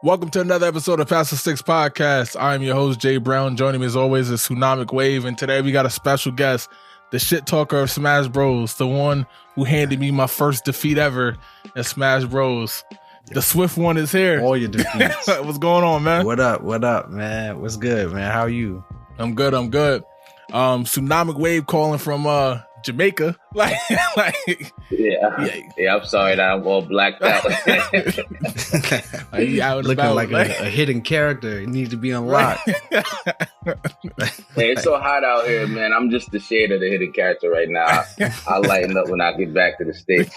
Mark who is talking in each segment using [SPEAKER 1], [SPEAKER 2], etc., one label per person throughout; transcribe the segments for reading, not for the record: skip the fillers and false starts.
[SPEAKER 1] Welcome to another episode of Past the Six Podcast. I'm your host, Jay Brown. Joining me as always is Tsunamic Wave. And today we got a special guest, the shit talker of Smash Bros. The one who handed me my first defeat ever in Smash Bros. DaSwiftOne is here.
[SPEAKER 2] All your defeats.
[SPEAKER 1] What's going on, man?
[SPEAKER 2] What up, man? What's good, man? How are you?
[SPEAKER 1] I'm good. Tsunamic Wave calling from Jamaica.
[SPEAKER 3] Yeah, I'm sorry that I'm all blacked out.
[SPEAKER 2] Looking like a hidden character. It needs to be unlocked.
[SPEAKER 3] Hey, it's so hot out here, man. I'm just the shade of the hidden character right now. I'll lighten up when I get back to the States.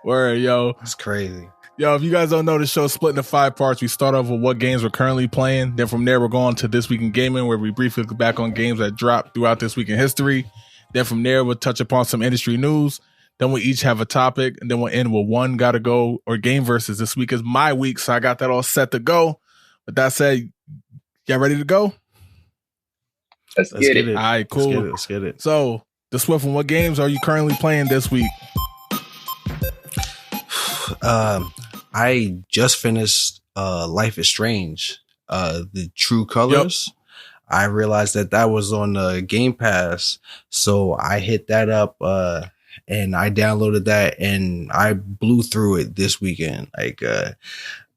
[SPEAKER 1] Word, yo.
[SPEAKER 2] It's crazy.
[SPEAKER 1] Yo, if you guys don't know, the show's split into 5 parts. We start off with what games we're currently playing. Then from there, we're going to This Week in Gaming, where we briefly look back on games that dropped throughout this week in history. Then from there, we'll touch upon some industry news. Then we'll each have a topic. And then we'll end with one gotta go or game versus. This week is my week, so I got that all set to go. With that said, y'all ready to go?
[SPEAKER 3] Let's get it.
[SPEAKER 1] All right, cool.
[SPEAKER 2] Let's get it.
[SPEAKER 1] So, DaSwiftOne, what games are you currently playing this week?
[SPEAKER 2] I just finished Life is Strange, the True Colors. Yep. I realized that was on the Game Pass, so I hit that up and I downloaded that and I blew through it this weekend.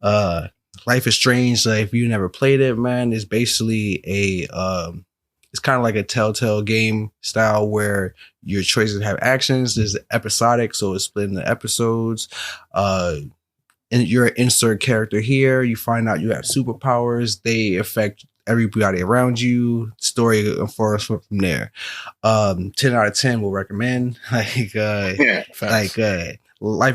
[SPEAKER 2] Life is Strange, if you never played it, man, it's basically it's kind of like a Telltale game style where your choices have actions. There's episodic, so it's split into episodes. And you're an insert character here. You find out you have superpowers. They affect everybody around you. Story unfolds from there. 10 out of 10 will recommend. Life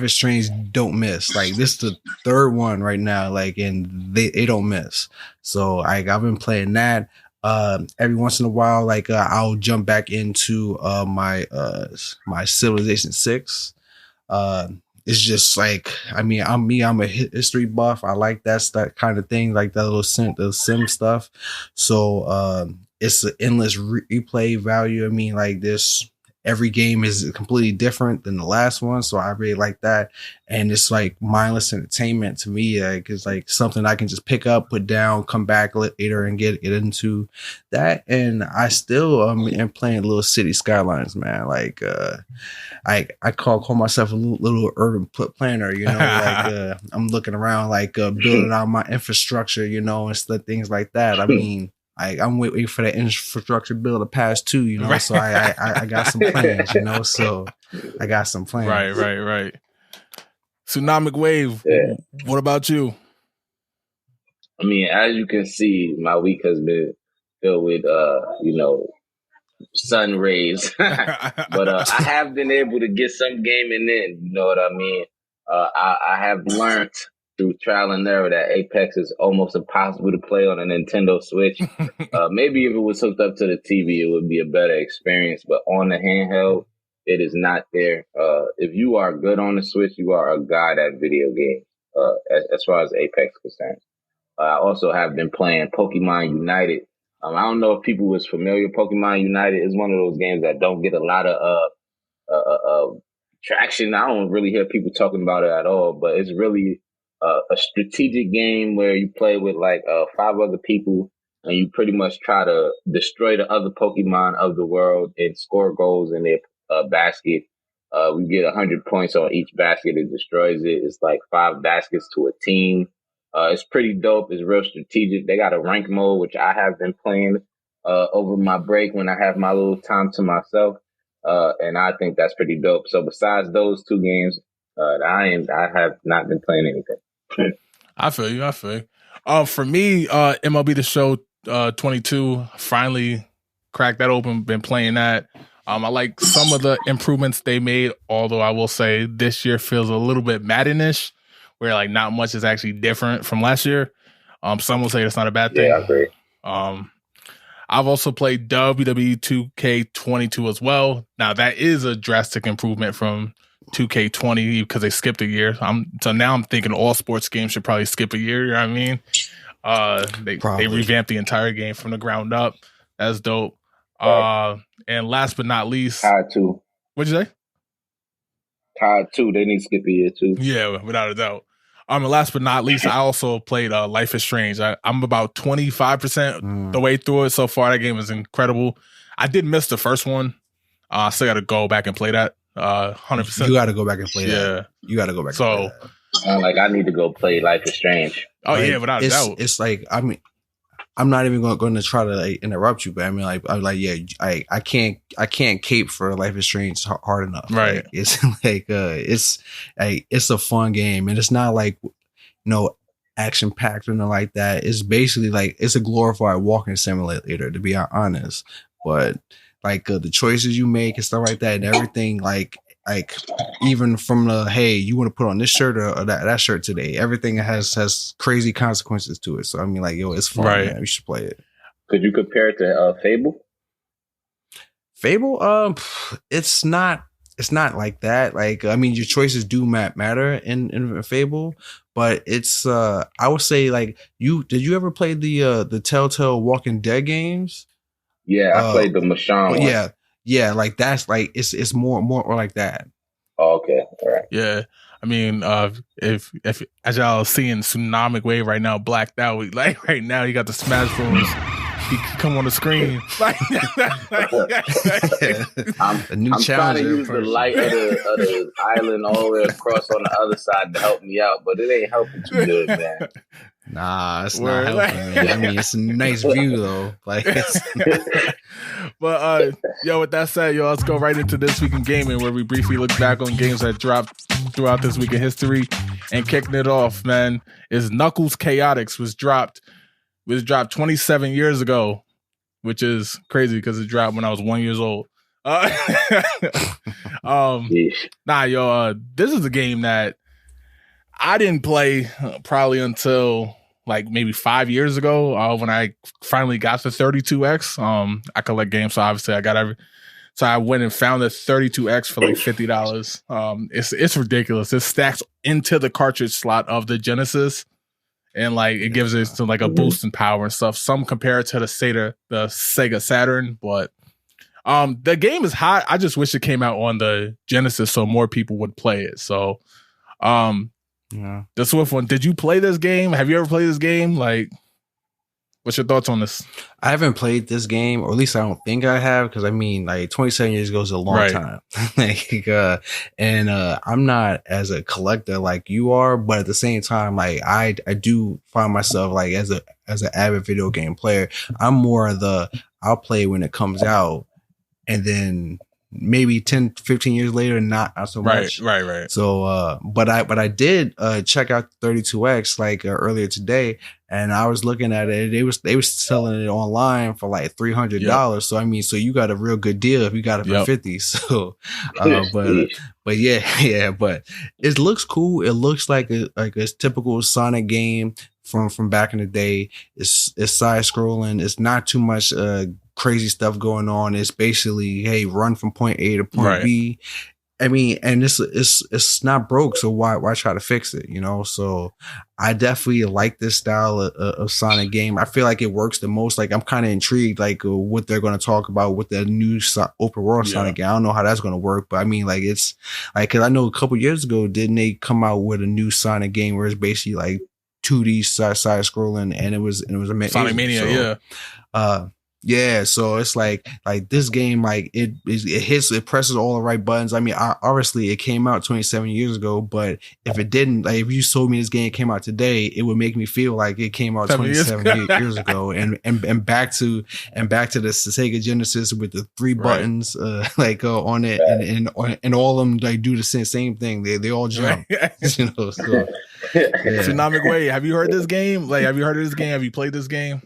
[SPEAKER 2] is Strange, don't miss. This is the third one right now. And they don't miss. So I've been playing that. Every once in a while, I'll jump back into my Civilization 6. It's just I'm a history buff. I like that kind of thing, like that little sim stuff. So it's an endless replay value. Every game is completely different than the last one, so I really like that. And it's mindless entertainment to me. It's something I can just pick up, put down, come back later and get into that. And I still am playing Little City Skylines, man. I call myself a little urban planner, I'm looking around, building out my infrastructure, and things like that. I'm waiting for that infrastructure bill to pass too,
[SPEAKER 1] Right.
[SPEAKER 2] So I got some plans, so I got some plans.
[SPEAKER 1] Right. Tsunamic Wave, yeah. What about you?
[SPEAKER 3] As you can see, my week has been filled with, sun rays. But I have been able to get some gaming in, you know what I mean? I have learned through trial and error that Apex is almost impossible to play on a Nintendo Switch. Maybe if it was hooked up to the TV, it would be a better experience. But on the handheld, it is not there. If you are good on the Switch, you are a god at video games, as far as Apex is concerned. I also have been playing Pokemon United. I don't know if people was familiar. Pokemon United is one of those games that don't get a lot of traction. I don't really hear people talking about it at all, but it's really a strategic game where you play with 5 other people and you pretty much try to destroy the other Pokemon of the world and score goals in their basket. We get 100 points on each basket. It destroys it. It's 5 baskets to a team. It's pretty dope. It's real strategic. They got a rank mode, which I have been playing over my break when I have my little time to myself. And I think that's pretty dope. So besides those 2 games, I have not been playing anything.
[SPEAKER 1] I feel you. For me, MLB The Show 22, finally cracked that open, been playing that. I like some of the improvements they made, although I will say this year feels a little bit Madden-ish, where not much is actually different from last year. Some will say that's not a bad thing.
[SPEAKER 3] Yeah, I agree.
[SPEAKER 1] I've also played WWE 2K22 as well. Now that is a drastic improvement from 2K20 because they skipped a year. So now I'm thinking all sports games should probably skip a year. You know what I mean? They revamped the entire game from the ground up. That's dope. And last but not least,
[SPEAKER 3] COD 2.
[SPEAKER 1] What'd you say?
[SPEAKER 3] COD 2. They need to skip a year too.
[SPEAKER 1] Yeah, without a doubt. And last but not least, I also played Life is Strange. I'm about 25% the way through it so far. That game is incredible. I did miss the first one. I still got to go back and play that. 100%.
[SPEAKER 2] You got to go back and play that. You got to go back.
[SPEAKER 1] So,
[SPEAKER 2] and play that.
[SPEAKER 3] Like, I need to go play Life is Strange.
[SPEAKER 1] Oh like, yeah, without a doubt.
[SPEAKER 2] It's like, I mean, I'm not even going to try to like interrupt you, but I mean, like, I'm like, yeah, I can't cape for Life is Strange hard enough.
[SPEAKER 1] Right.
[SPEAKER 2] Like, it's like, it's a fun game, and it's not like, action packed or nothing like that. It's basically like, it's a glorified walking simulator, to be honest. But like the choices you make and stuff like that, and everything, like even from the, hey, you want to put on this shirt or that shirt today, everything has crazy consequences to it. So I mean, like, yo, it's fun, right? Man. You should play it.
[SPEAKER 3] Could you compare it to Fable?
[SPEAKER 2] Fable, it's not like that. Like, I mean, your choices do matter in Fable, but it's I would say, like, did you ever play the Telltale Walking Dead games?
[SPEAKER 3] Yeah, I played the Michonne one.
[SPEAKER 2] Yeah, like that's like it's more like that.
[SPEAKER 3] Oh, okay, all right.
[SPEAKER 1] Yeah, I mean, if as y'all seeing Tsunamic Wave right now, blacked out, like right now, you got the Smash Bros. He come on the screen.
[SPEAKER 3] I'm trying to use the light of the island all the way across on the other side to help me out, but it ain't helping too good, man.
[SPEAKER 2] Nah, it's not helping, man. I mean, it's a nice view though. Like,
[SPEAKER 1] but yo, with that said, let's go right into This Week in Gaming, where we briefly look back on games that dropped throughout this week in history. And kicking it off, man, is Knuckles Chaotix was dropped 27 years ago, which is crazy because it dropped when I was 1 year old. This is a game that I didn't play probably until like maybe 5 years ago when I finally got the 32X. I collect games, so obviously I got so I went and found the 32X for like $50. It's ridiculous. It stacks into the cartridge slot of the Genesis, and like it gives it like a boost in power and stuff. Some compare it to the Sega Saturn, but the game is hot. I just wish it came out on the Genesis so more people would play it. So DaSwiftOne, did you play this game? Have you ever played this game? Like, what's your thoughts on this?
[SPEAKER 2] I haven't played this game, or at least I don't think I have, because I mean, like 27 years ago is a long time. And I'm not as a collector like you are, but at the same time, like I do find myself like as an avid video game player, I'm more of I'll play when it comes out, and then maybe 10, 15 years later, not so much.
[SPEAKER 1] Right.
[SPEAKER 2] So, but I did check out 32X like earlier today, and I was looking at it. They was selling it online for like $300. Yep. So I mean, so you got a real good deal if you got it for 50. So, but yeah, but it looks cool. It looks like a typical Sonic game from back in the day. It's side scrolling. It's not too much crazy stuff going on. It's basically, hey, run from point A to point B. I mean, and it's not broke, so why try to fix it? So I definitely like this style of Sonic game. I feel like it works the most. Like, I'm kind of intrigued, like what they're going to talk about with the new open world Sonic game. I don't know how that's going to work, but I mean, like, it's like, cause I know a couple years ago, didn't they come out with a new Sonic game where it's basically like 2D side scrolling, and it was amazing.
[SPEAKER 1] Sonic Mania,
[SPEAKER 2] yeah, so it's like this game, like it presses all the right buttons. I mean, obviously it came out 27 years ago, but if it didn't, like if you told me this game came out today, it would make me feel like it came out 27 years ago, and back to the Sega Genesis with the 3 buttons on it, and all of them like do the same thing. They all jump. So,
[SPEAKER 1] Tsunamic Wave. Have you heard this game? Like, have you heard of this game? Have you played this game?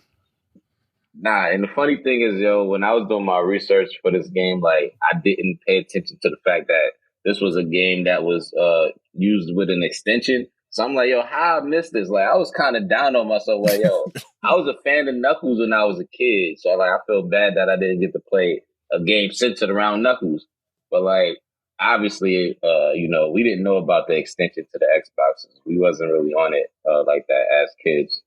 [SPEAKER 3] Nah, and the funny thing is, when I was doing my research for this game, like, I didn't pay attention to the fact that this was a game that was used with an extension. So I'm like, how I missed this? Like, I was kind of down on myself. Like, I was a fan of Knuckles when I was a kid. So, like, I feel bad that I didn't get to play a game centered around Knuckles. But, like, obviously, we didn't know about the extension to the Xboxes. We wasn't really on it like that as kids.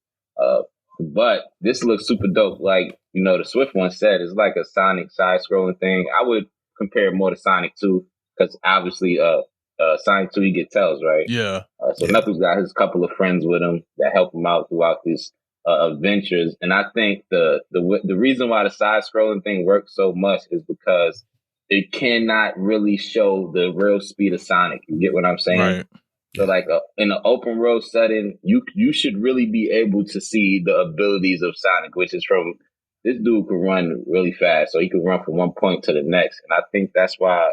[SPEAKER 3] But this looks super dope. Like, the DaSwiftOne said, it's like a Sonic side-scrolling thing. I would compare it more to Sonic 2, because obviously Sonic 2, he get Tails, right?
[SPEAKER 1] Yeah.
[SPEAKER 3] So Knuckles got his couple of friends with him that help him out throughout these adventures. And I think the reason why the side scrolling thing works so much is because it cannot really show the real speed of Sonic. You get what I'm saying?
[SPEAKER 1] Right.
[SPEAKER 3] So like in an open world setting, you should really be able to see the abilities of Sonic, which is from this dude can run really fast, so he can run from one point to the next. And I think that's why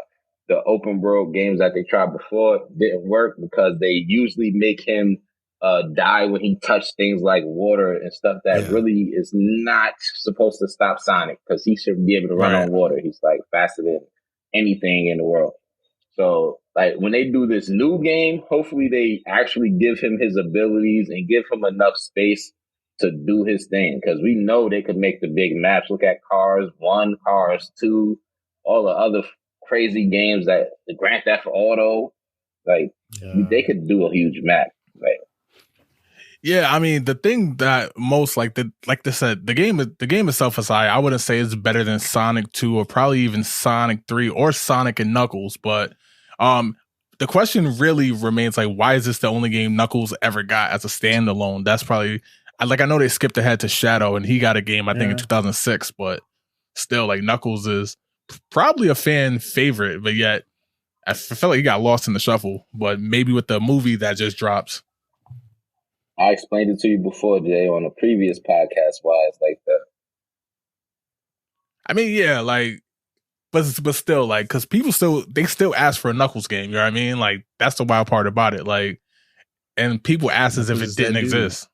[SPEAKER 3] the open world games that they tried before didn't work, because they usually make him die when he touched things like water and stuff that really is not supposed to stop Sonic, because he should be able to run on water. He's like faster than anything in the world. So, like, when they do this new game, hopefully they actually give him his abilities and give him enough space to do his thing. Because we know they could make the big maps. Look at Cars 1, Cars 2, all the other crazy games, that the Grand Theft Auto. Like, they could do a huge map. Like,
[SPEAKER 1] yeah, I mean, the thing that most like they said, the game itself aside, I wouldn't say it's better than Sonic 2 or probably even Sonic 3 or Sonic and Knuckles, but the question really remains, like, why is this the only game Knuckles ever got as a standalone? That's probably, like, I know they skipped ahead to Shadow and he got a game I think in 2006, but still, like, Knuckles is probably a fan favorite, but yet I felt like he got lost in the shuffle. But maybe with the movie that just drops.
[SPEAKER 3] I explained it to you before, Jay, on a previous podcast why it's like that.
[SPEAKER 1] I mean, yeah, like, but still, like, because people still ask for a Knuckles game. You know what I mean? Like, that's the wild part about it. Like, and people ask as if it didn't exist.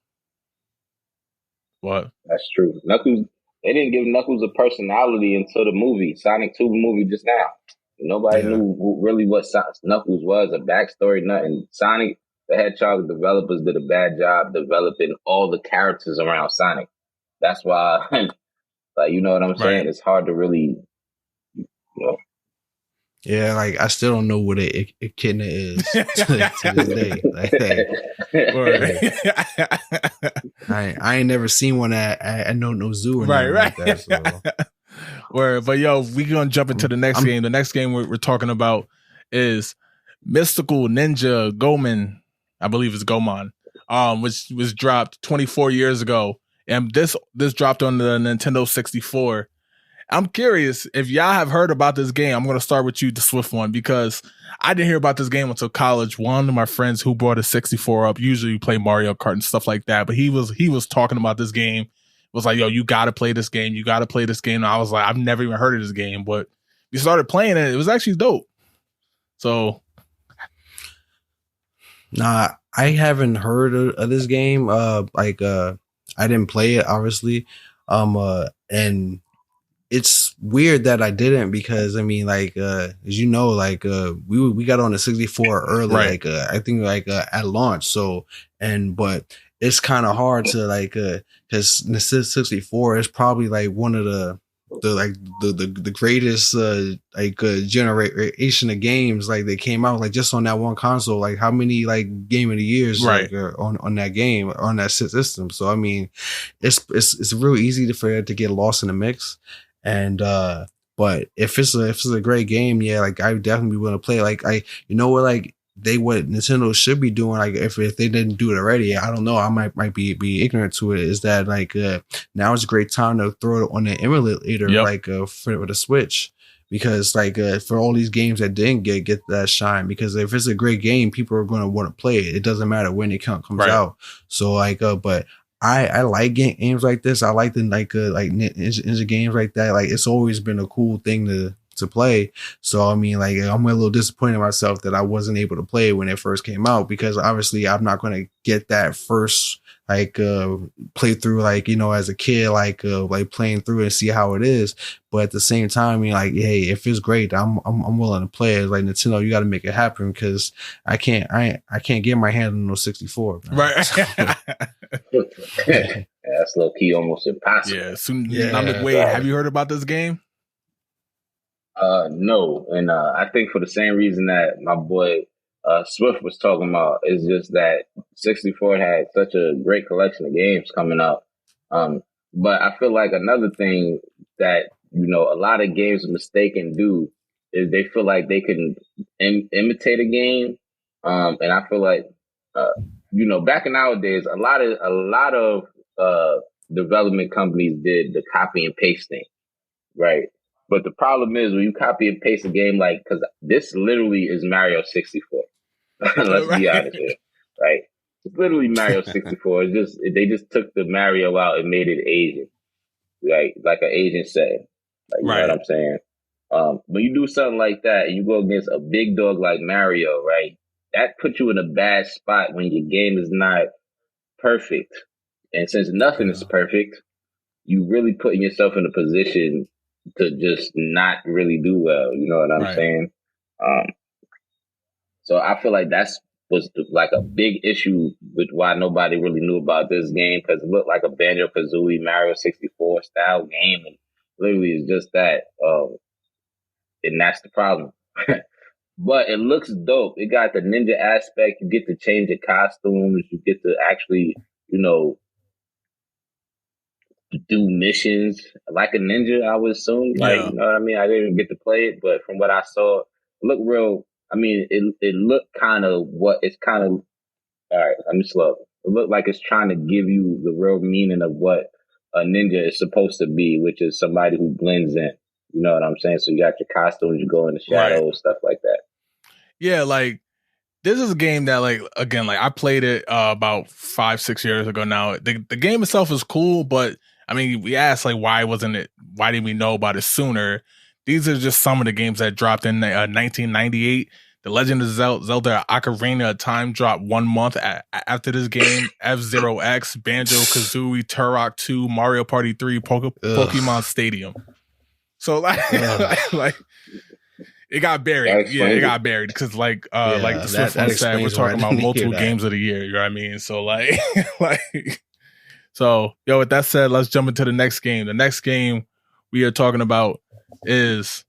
[SPEAKER 1] What?
[SPEAKER 3] That's true. Knuckles. They didn't give Knuckles a personality until the movie, Sonic 2 movie, just now. Nobody knew really what Knuckles was, a backstory, nothing. Sonic the Hedgehog developers did a bad job developing all the characters around Sonic. That's why, like, you know what I'm saying? It's hard to really, you know.
[SPEAKER 2] Yeah, like, I still don't know what a echidna is to this day. I ain't never seen one at no zoo or nothing like that. So.
[SPEAKER 1] But yo, we gonna jump into the next game. The next game we're talking about is Mystical Ninja Goemon. I believe it's Goemon, which was dropped 24 years ago, and this dropped on the Nintendo 64. I'm curious if y'all have heard about this game. I'm going to start with you, DaSwiftOne, because I didn't hear about this game until college. One of my friends who brought a 64 up, usually we play Mario Kart and stuff like that, but he was talking about this game. It was like, yo, you got to play this game. You got to play this game. And I was like, I've never even heard of this game, but we started playing it. It was actually dope. So.
[SPEAKER 2] Nah, I haven't heard of this game. I didn't play it, obviously. And it's weird that I didn't, because I mean, like, as you know, like, we got on the 64 early, like, I think like at launch. So, but it's kind of hard to, like, cause the 64 is probably like one of the greatest generation of games, like, they came out, like, just on that one console. Like, how many, like, game of the years like, on that game, on that system. So I mean, it's real easy for it to get lost in the mix. And but if it's a great game, yeah, like, I would definitely be willing to play. Like, what Nintendo should be doing, like, if they didn't do it already, I don't know, I might be ignorant to it, is that, like, now is a great time to throw it on the emulator, like, for the Switch, because, like, for all these games that didn't get that shine, because if it's a great game, people are going to want to play it. It doesn't matter when it comes out. So, like, but I like games like this. I like the like ninja games like that. Like, it's always been a cool thing to play. So I mean, like, I'm a little disappointed in myself that I wasn't able to play it when it first came out, because obviously I'm not going to get that first, like, playthrough, like, you know, as a kid, like playing through and see how it is. But at the same time, I mean, like, hey, if it's great, I'm willing to play it. Like, Nintendo, you got to make it happen, because I can't get my hand on no 64, man.
[SPEAKER 1] Right.
[SPEAKER 3] That's low key almost impossible.
[SPEAKER 1] Yeah. Tsunamic Wave. Have you heard about this game?
[SPEAKER 3] No, and I think for the same reason that my boy Swift was talking about, is just that 64 had such a great collection of games coming out. But I feel like another thing that, you know, a lot of games mistaken do is they feel like they can imitate a game, and I feel like back in nowadays, a lot of development companies did the copy and paste thing, right? But the problem is when you copy and paste a game, like, because this literally is Mario 64. Let's be honest here, right? It's literally Mario 64. They just took the Mario out and made it Asian, like an Asian setting. Like, you know what I'm saying? When you do something like that and you go against a big dog like Mario, right? That puts you in a bad spot when your game is not perfect. And since nothing is perfect, you really putting yourself in a position to just not really do well. You know what I'm saying? So I feel like was like a big issue with why nobody really knew about this game, because it looked like a Banjo-Kazooie Mario 64 style game, and literally it's just that. And that's the problem. But it looks dope. It got the ninja aspect. You get to change your costumes. You get to actually, do missions like a ninja, I would assume. Like, you know what I mean? I didn't get to play it, but from what I saw, it looked real. I mean, it looked kind of all right, let me slow. It looked like it's trying to give you the real meaning of what a ninja is supposed to be, which is somebody who blends in. You know what I'm saying? So you got your costumes, you go in the shadows, stuff like that.
[SPEAKER 1] Yeah, like, this is a game that, like, again, like, I played it about 5-6 years ago now. The game itself is cool, but, I mean, we asked, like, why didn't we know about it sooner? These are just some of the games that dropped in 1998. The Legend of Zelda Ocarina of Time dropped 1 month after this game. F-Zero X, Banjo-Kazooie, Turok 2, Mario Party 3, Pokemon Stadium. So, like it got buried. Yeah, it got buried because, like the DaSwiftOne said, we're talking about multiple games of the year. You know what I mean? So, with that said, let's jump into the next game. The next game we are talking about is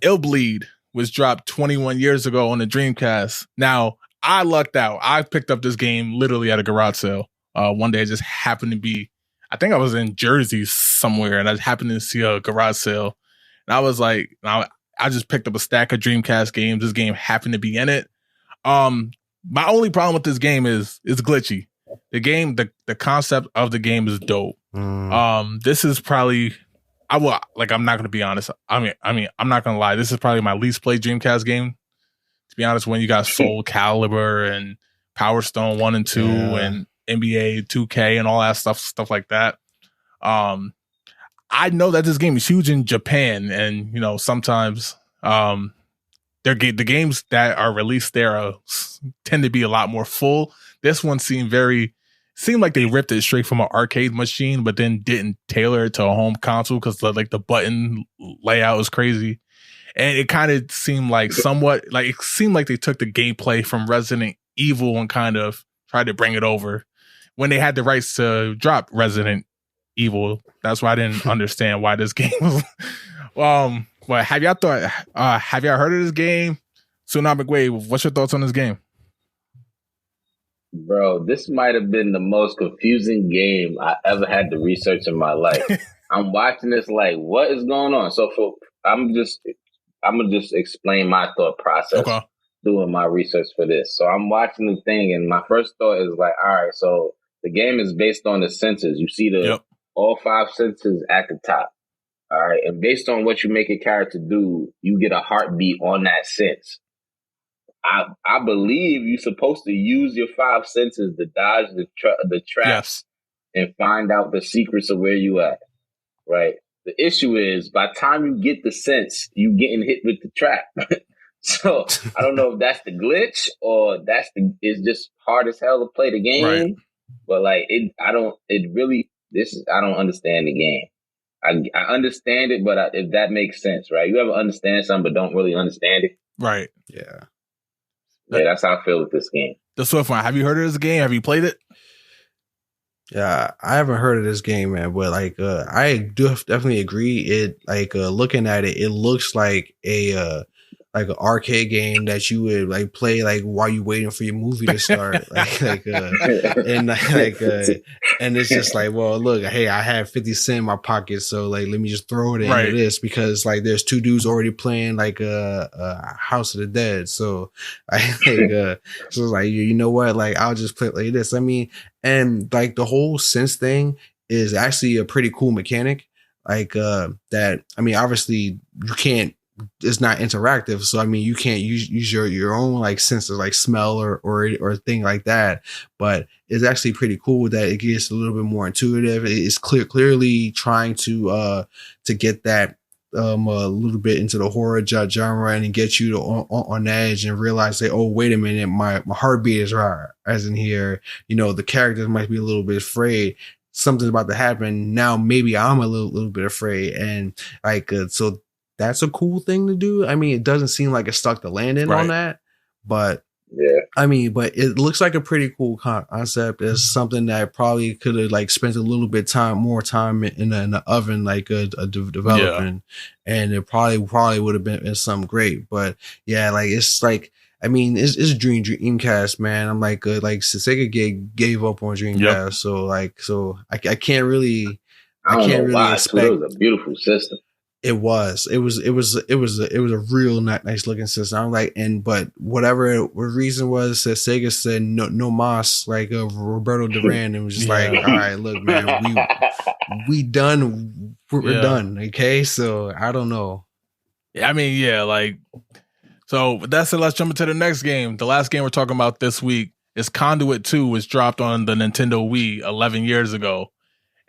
[SPEAKER 1] illbleed, was dropped 21 years ago on the Dreamcast. Now, I lucked out. I picked up this game literally at a garage sale. One day, it just happened to be, I think I was in Jersey somewhere, and I happened to see a garage sale. And I was like, I just picked up a stack of Dreamcast games. This game happened to be in it. My only problem with this game is it's glitchy. The game, the concept of the game is dope. This is probably, I'm not going to be honest. I mean, I'm not going to lie. This is probably my least played Dreamcast game. To be honest, when you got Soul Calibur and Power Stone 1 and 2 and NBA 2K and all that stuff like that. I know that this game is huge in Japan, and sometimes the games that are released there tend to be a lot more full. This one seemed like they ripped it straight from an arcade machine, but then didn't tailor it to a home console because the button layout was crazy, and it kind of seemed like they took the gameplay from Resident Evil and kind of tried to bring it over when they had the rights to drop Resident Evil. That's why I didn't understand why this game was. Well, have y'all heard of this game? Tsunamic Wave. What's your thoughts on this game?
[SPEAKER 3] Bro, this might have been the most confusing game I ever had to research in my life. I'm watching this like, what is going on? So I'm gonna just explain my thought process doing my research for this. So I'm watching the thing, and my first thought is like, all right, so the game is based on the senses. You see all 5 senses at the top. All right. And based on what you make a character do, you get a heartbeat on that sense. I believe you're supposed to use your 5 senses to dodge the traps and find out the secrets of where you at. Right. The issue is by the time you get the sense, you getting hit with the trap. So I don't know if that's the glitch or it's just hard as hell to play the game. Right. But I don't understand the game. I understand it, but if that makes sense, right? You ever understand something but don't really understand it?
[SPEAKER 1] Right.
[SPEAKER 2] Yeah.
[SPEAKER 3] Yeah, that's how I feel with this game.
[SPEAKER 1] DaSwiftOne, have you heard of this game? Have you played it?
[SPEAKER 2] Yeah, I haven't heard of this game, man. But I do definitely agree. It looking at it, it looks like a like an arcade game that you would like play like while you waiting for your movie to start, and it's just like, well, look, hey, I have 50 cents in my pocket, so like let me just throw it into this because like there's two dudes already playing like a House of the Dead, so so like you know what, like I'll just play like this. I mean, and like the whole sense thing is actually a pretty cool mechanic. Like that, I mean, obviously you can't. It's not interactive, so I mean, you can't use your own like senses, like smell or thing like that. But it's actually pretty cool that it gets a little bit more intuitive. It's clearly trying to get that a little bit into the horror genre and get you on edge and realize that, oh, wait a minute, my heartbeat is rising here. You know, the characters might be a little bit afraid. Something's about to happen now. Maybe I'm a little bit afraid, and like so that's a cool thing to do. I mean, it doesn't seem like it's stuck the landing on that, but yeah, I mean, but it looks like a pretty cool concept. It's something that probably could have like spent a little bit more time in the oven, like developing, and it probably would have been something great. But yeah, like it's like. I mean, it's Dreamcast, man. I'm like Sega gave up on Dreamcast, so I can't really, I can't really expect.
[SPEAKER 3] It was a beautiful system.
[SPEAKER 2] It was a real nice looking system. I'm like, but whatever the reason was that Sega said no mas, like Roberto Duran, and was just like, all right, look, man, we done, we're done. Okay, so I don't know.
[SPEAKER 1] Yeah, I mean, like. So that's it. Let's jump into the next game. The last game we're talking about this week is Conduit 2, which dropped on the Nintendo Wii 11 years ago.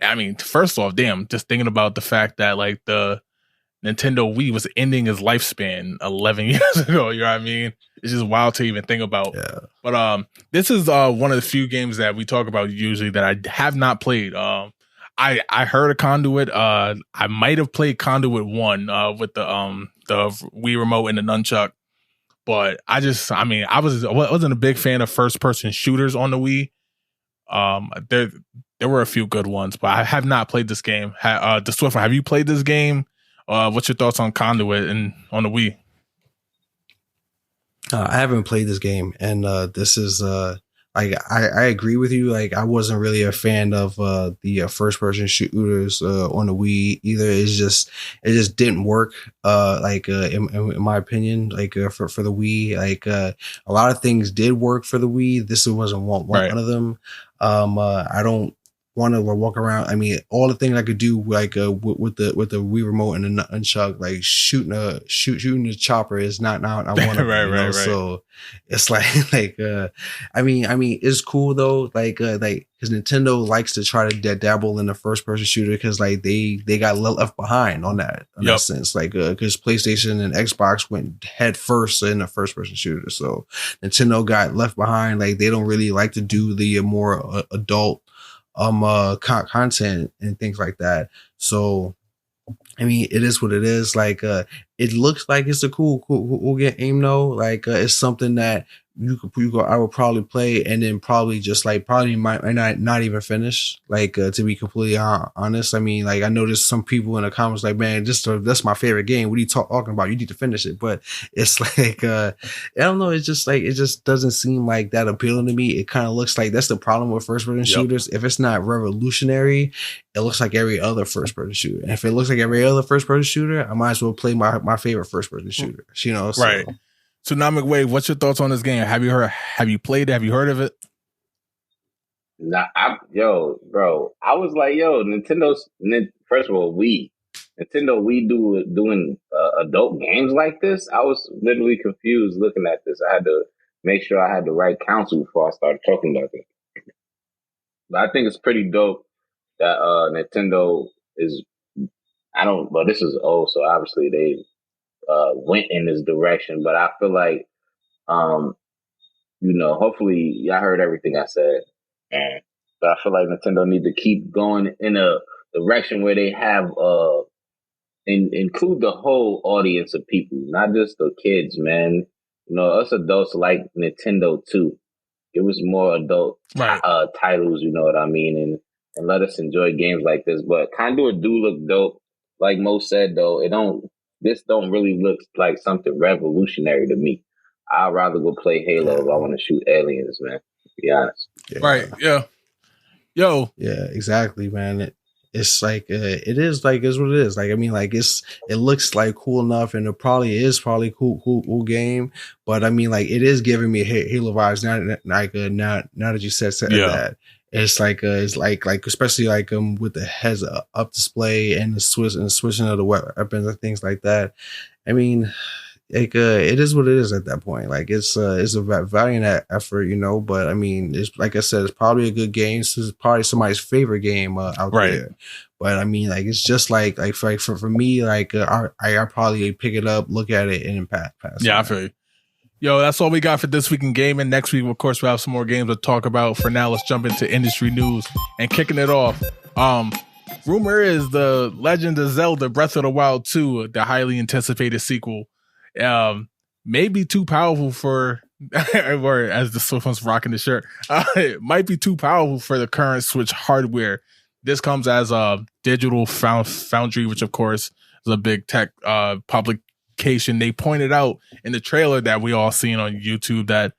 [SPEAKER 1] I mean, first off, damn, just thinking about the fact that like the Nintendo Wii was ending its lifespan 11 years ago. You know what I mean? It's just wild to even think about. Yeah. But this is one of the few games that we talk about usually that I have not played. I heard of Conduit. I might have played Conduit 1 with the Wii remote and the nunchuck. But I wasn't a big fan of first person shooters on the Wii. There were a few good ones, but I have not played this game. DaSwiftOne, have you played this game? What's your thoughts on Conduit and on the Wii?
[SPEAKER 2] I haven't played this game, and this is like I agree with you. Like I wasn't really a fan of the first person shooters on the Wii either. It just didn't work. In my opinion, like for the Wii, like a lot of things did work for the Wii. This wasn't one of them. I don't want to walk around. I mean, all the things I could do like with the Wii remote and the nunchuck, like shooting the chopper is not I want to. Right. So it's like I mean it's cool though. Like because Nintendo likes to try to dabble in the first person shooter because like they got left behind on that in that sense. Like because PlayStation and Xbox went head first in the first person shooter, so Nintendo got left behind. Like they don't really like to do the more adult content and things like that. So I mean, it is what it is. Like it looks like it's a cool game though. Like it's something that I would probably play and then probably might not even finish. Like to be completely honest, I mean, like I noticed some people in the comments like, man, that's my favorite game. What are you talking about? You need to finish it. But it's like I don't know. It's just like it just doesn't seem like that appealing to me. It kind of looks like that's the problem with first person shooters. If it's not revolutionary, it looks like every other first person shooter. And if it looks like every other first person shooter, I might as well play my favorite first person shooter. You know, so.
[SPEAKER 1] Right. Tsunamic Wave, what's your thoughts on this game? Have you played it? Have you heard of it?
[SPEAKER 3] Nah, bro. I was like, first of all, Nintendo Wii doing adult games like this. I was literally confused looking at this. I had to make sure I had the right counsel before I started talking about it. But I think it's pretty dope that Nintendo is. But this is old, so obviously they went in this direction, but I feel like, hopefully y'all heard everything I said, but I feel like Nintendo need to keep going in a direction where they have, include the whole audience of people, not just the kids, man. You know, us adults like Nintendo too. It was more adult titles, you know what I mean? And let us enjoy games like this, but Conduit do look dope. Like Mo said though, it don't this don't really look like something revolutionary to me. I'd rather go play Halo if I want to shoot aliens, man. To be honest.
[SPEAKER 2] Yeah.
[SPEAKER 1] Right. Yeah. Yo.
[SPEAKER 2] Yeah, exactly, man. It's like it is like it's what it is. Like I mean, like it looks like cool enough, and it probably is cool game. But I mean, like it is giving me Halo vibes. Now that you said that, it's like especially like with the heads up display and the switching of the weapons and things like that. I mean, like it is what it is at that point. Like it's a valiant effort, you know. But I mean, it's like I said, it's probably a good game. This is probably somebody's favorite game out there. But I mean, like it's just like for me, like I probably pick it up, look at it, and pass.
[SPEAKER 1] Yeah, I feel you. Yo, that's all we got for this week in gaming. Next week, of course, we'll have some more games to talk about. For now, let's jump into industry news and kicking it off. Rumor is the Legend of Zelda Breath of the Wild 2, the highly anticipated sequel, may be too powerful for, or as the Swift one's rocking the shirt, it might be too powerful for the current Switch hardware. This comes as a Digital Foundry, which of course is a big tech publication. They pointed out in the trailer that we all seen on YouTube that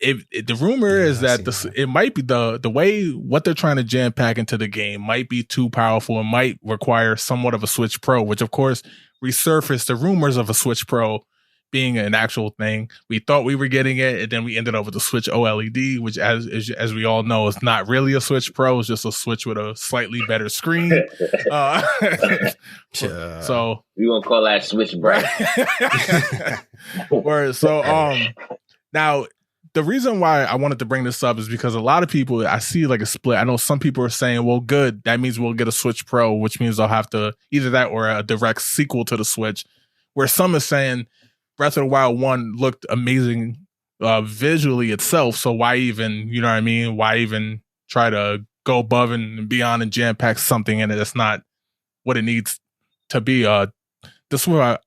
[SPEAKER 1] the rumor is that it might be the way what they're trying to jam pack into the game might be too powerful and might require somewhat of a Switch Pro, which of course resurfaced the rumors of a Switch Pro being an actual thing. We thought we were getting it, and then we ended up with the Switch OLED, which as we all know is not really a Switch Pro. It's just a Switch with a slightly better screen. So
[SPEAKER 3] we gonna call that Switch Bright.
[SPEAKER 1] Now the reason why I wanted to bring this up is because a lot of people, I see like a split. I know some people are saying, well, good, that means we'll get a Switch Pro, which means they'll have to either that or a direct sequel to the Switch, where some are saying Breath of the Wild 1 looked amazing visually itself, so why even, you know what I mean? Why even try to go above and beyond and jam pack something in it that's not what it needs to be? This is where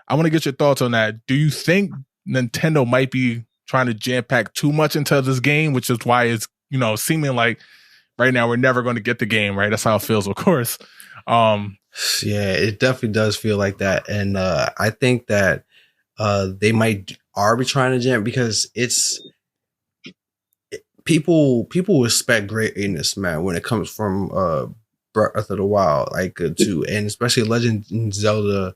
[SPEAKER 1] I want to get your thoughts on that. Do you think Nintendo might be trying to jam pack too much into this game, which is why it's, you know, seeming like right now we're never going to get the game, right? That's how it feels, of course.
[SPEAKER 2] Yeah, it definitely does feel like that, and I think that they might be trying to jam because people expect greatness, man, when it comes from Breath of the Wild, like and especially Legend of Zelda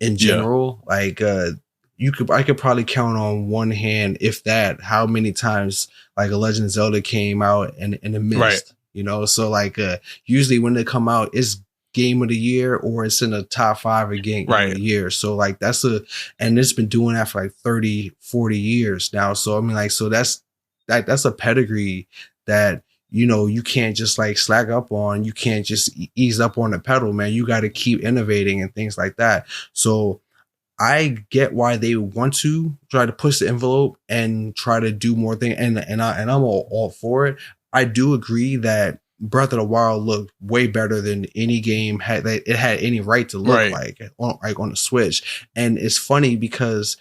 [SPEAKER 2] in general. Like I could probably count on one hand, if that, how many times like a Legend of Zelda came out and it missed, you know. So like usually when they come out, it's game of the year or it's in the top 5 of game of the year. So like and it's been doing that for like 30, 40 years now. So I mean, like, so that's a pedigree that, you know, you can't just like slack up on. You can't just ease up on the pedal, man. You got to keep innovating and things like that. So I get why they want to try to push the envelope and try to do more things, and I'm all for it. I do agree that Breath of the Wild looked way better than any game had any right to look like on the Switch. And it's funny because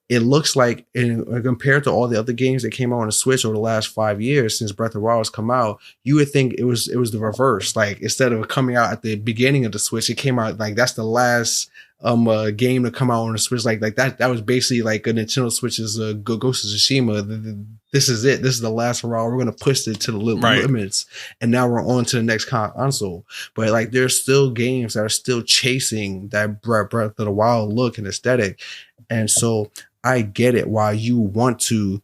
[SPEAKER 2] it looks like, compared to all the other games that came out on the Switch over the last 5 years since Breath of the Wild has come out, you would think it was the reverse. Like, instead of coming out at the beginning of the Switch, it came out like that's the last game to come out on the Switch. Like that was basically like a Nintendo Switch's Ghost of Tsushima. This is it. This is the last hurrah. We're gonna push it to the limits, and now we're on to the next console. But like, there's still games that are still chasing that Breath of the Wild look and aesthetic, and so I get it why you want to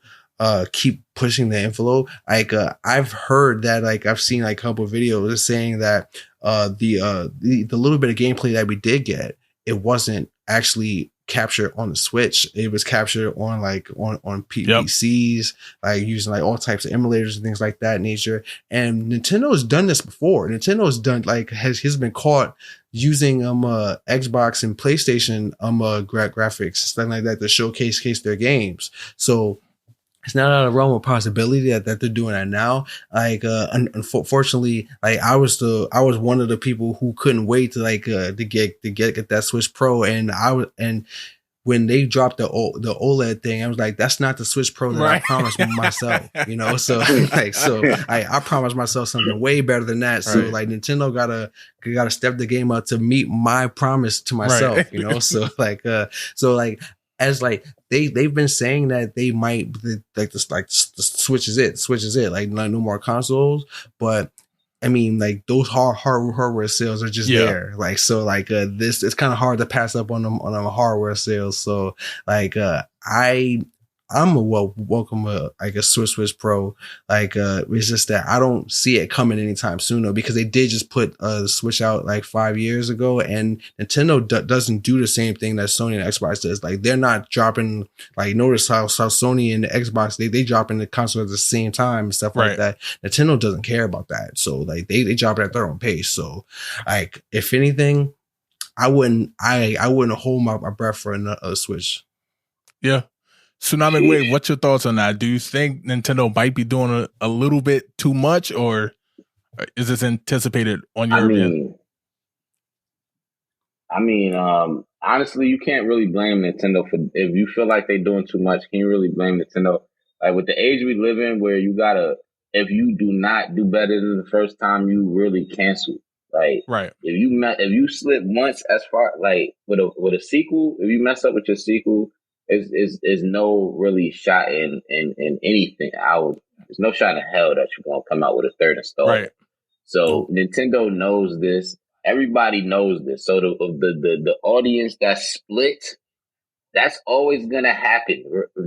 [SPEAKER 2] keep pushing the envelope. Like I've heard that, like I've seen like a couple of videos saying that the little bit of gameplay that we did get, it wasn't actually captured on the Switch. It was captured on PCs, like using like all types of emulators and things like that nature. And Nintendo's done this before. Nintendo's done has been caught using Xbox and PlayStation graphics, stuff like that, to showcase their games. So it's not out of the realm of possibility that they're doing that now. Like, unfortunately, like I was one of the people who couldn't wait to get that Switch Pro, and when they dropped the OLED thing, I was like, that's not the Switch Pro that I promised myself, you know? So like, I promised myself something way better than that. So like Nintendo gotta step the game up to meet my promise to myself, you know? So like, as like they've been saying that they might like the Switch is it, like no more consoles, but I mean, like those hardware sales are just there. Like, so like, this, it's kind of hard to pass up on them hardware sales. So like, I'm a welcome, like a Switch Pro. Like, it's just that I don't see it coming anytime soon though, because they did just put the Switch out like 5 years ago, and Nintendo doesn't do the same thing that Sony and Xbox does. Like, they're not dropping, like, notice how Sony and the Xbox, they dropping the console at the same time and stuff like that. Nintendo doesn't care about that. So like, they drop it at their own pace. So like, if anything, I wouldn't hold my breath for another Switch.
[SPEAKER 1] Yeah. Tsunamic Wave, what's your thoughts on that? Do you think Nintendo might be doing a little bit too much, or is this anticipated on your end?
[SPEAKER 3] Honestly, you can't really blame Nintendo for, if you feel like they're doing too much, can you really blame Nintendo? Like, with the age we live in, where you gotta, if you do not do better than the first time, you really cancel. Like, if you slip once, as far like with a sequel, if you mess up with your sequel, is no really shot in anything. There's no shot in hell that you're gonna come out with a third installment. Right. So Nintendo knows this. Everybody knows this. So the audience that's split, that's always gonna happen.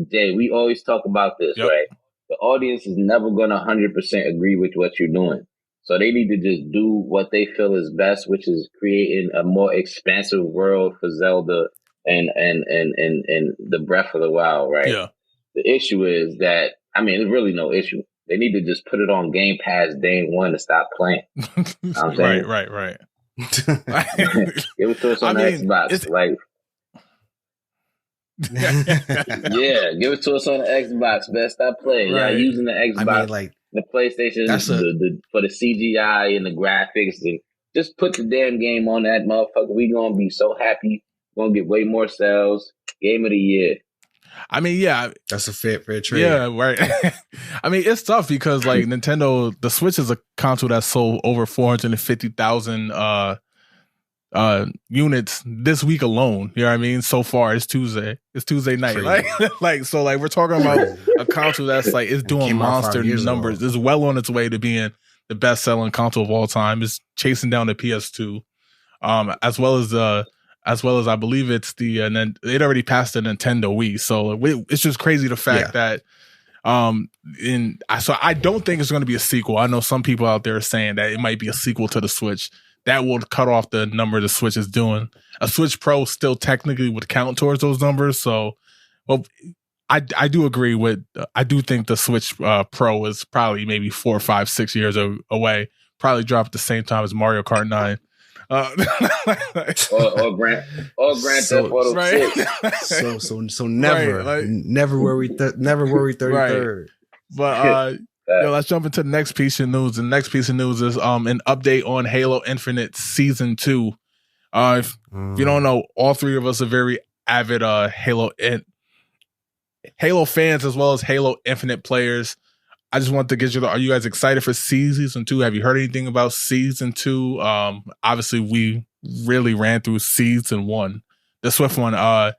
[SPEAKER 3] Jay, we always talk about this, right? The audience is never gonna 100% agree with what you're doing. So they need to just do what they feel is best, which is creating a more expansive world for Zelda and the Breath of the Wild, right? Yeah. The issue is that, I mean, there's really no issue. They need to just put it on Game Pass day one to stop playing. You know what I'm saying?
[SPEAKER 1] Right.
[SPEAKER 3] Give it to us on the Xbox. Like, yeah, give it to us on the Xbox, man. Stop playing. Right. Y'all using the Xbox, I mean, like, the PlayStation for the CGI and the graphics, and just put the damn game on that motherfucker. We gonna be so happy. Gonna get way more sales. Game of the year.
[SPEAKER 1] I mean, yeah,
[SPEAKER 2] that's a fair trade.
[SPEAKER 1] Yeah, right. I mean, it's tough because like Nintendo, the Switch is a console that sold over 450,000 units this week alone. You know what I mean? So far, it's Tuesday. It's Tuesday night. Like so, like we're talking about a console that's like it's doing monster numbers. It's well on its way to being the best selling console of all time. It's chasing down the PS2, as well as I believe it's and then it already passed the Nintendo Wii. So it's just crazy the fact that so I don't think it's going to be a sequel. I know some people out there are saying that it might be a sequel to the Switch. That will cut off the number the Switch is doing. A Switch Pro still technically would count towards those numbers. So, well, I do agree with. I do think the Switch Pro is probably maybe 4, 5, 6 years away. Probably drop at the same time as Mario Kart 9.
[SPEAKER 3] or Grand Theft Auto 6.
[SPEAKER 2] So never worry 33rd.
[SPEAKER 1] But let's jump into the next piece of news. The next piece of news is an update on Halo Infinite Season 2. If you don't know, all three of us are very avid Halo fans as well as Halo Infinite players. I just want to get are you guys excited for Season 2? Have you heard anything about Season 2? Obviously, we really ran through Season 1, the DaSwiftOne. Are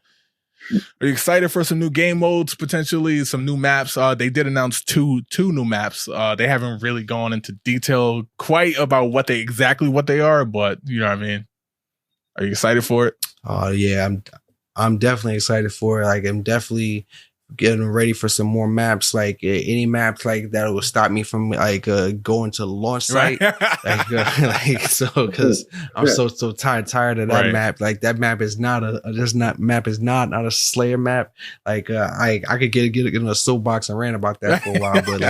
[SPEAKER 1] you excited for some new game modes, potentially some new maps? They did announce two new maps. They haven't really gone into detail quite about what they are, but you know what I mean. Are you excited for it?
[SPEAKER 2] Oh yeah, I'm definitely excited for it. Like, I'm definitely getting ready for some more maps. Like, any maps like that will stop me from like going to the launch site. So because I'm so tired of that map. Like, that map is not a Slayer map. Like, I could get in a soapbox and rant about that for a while, but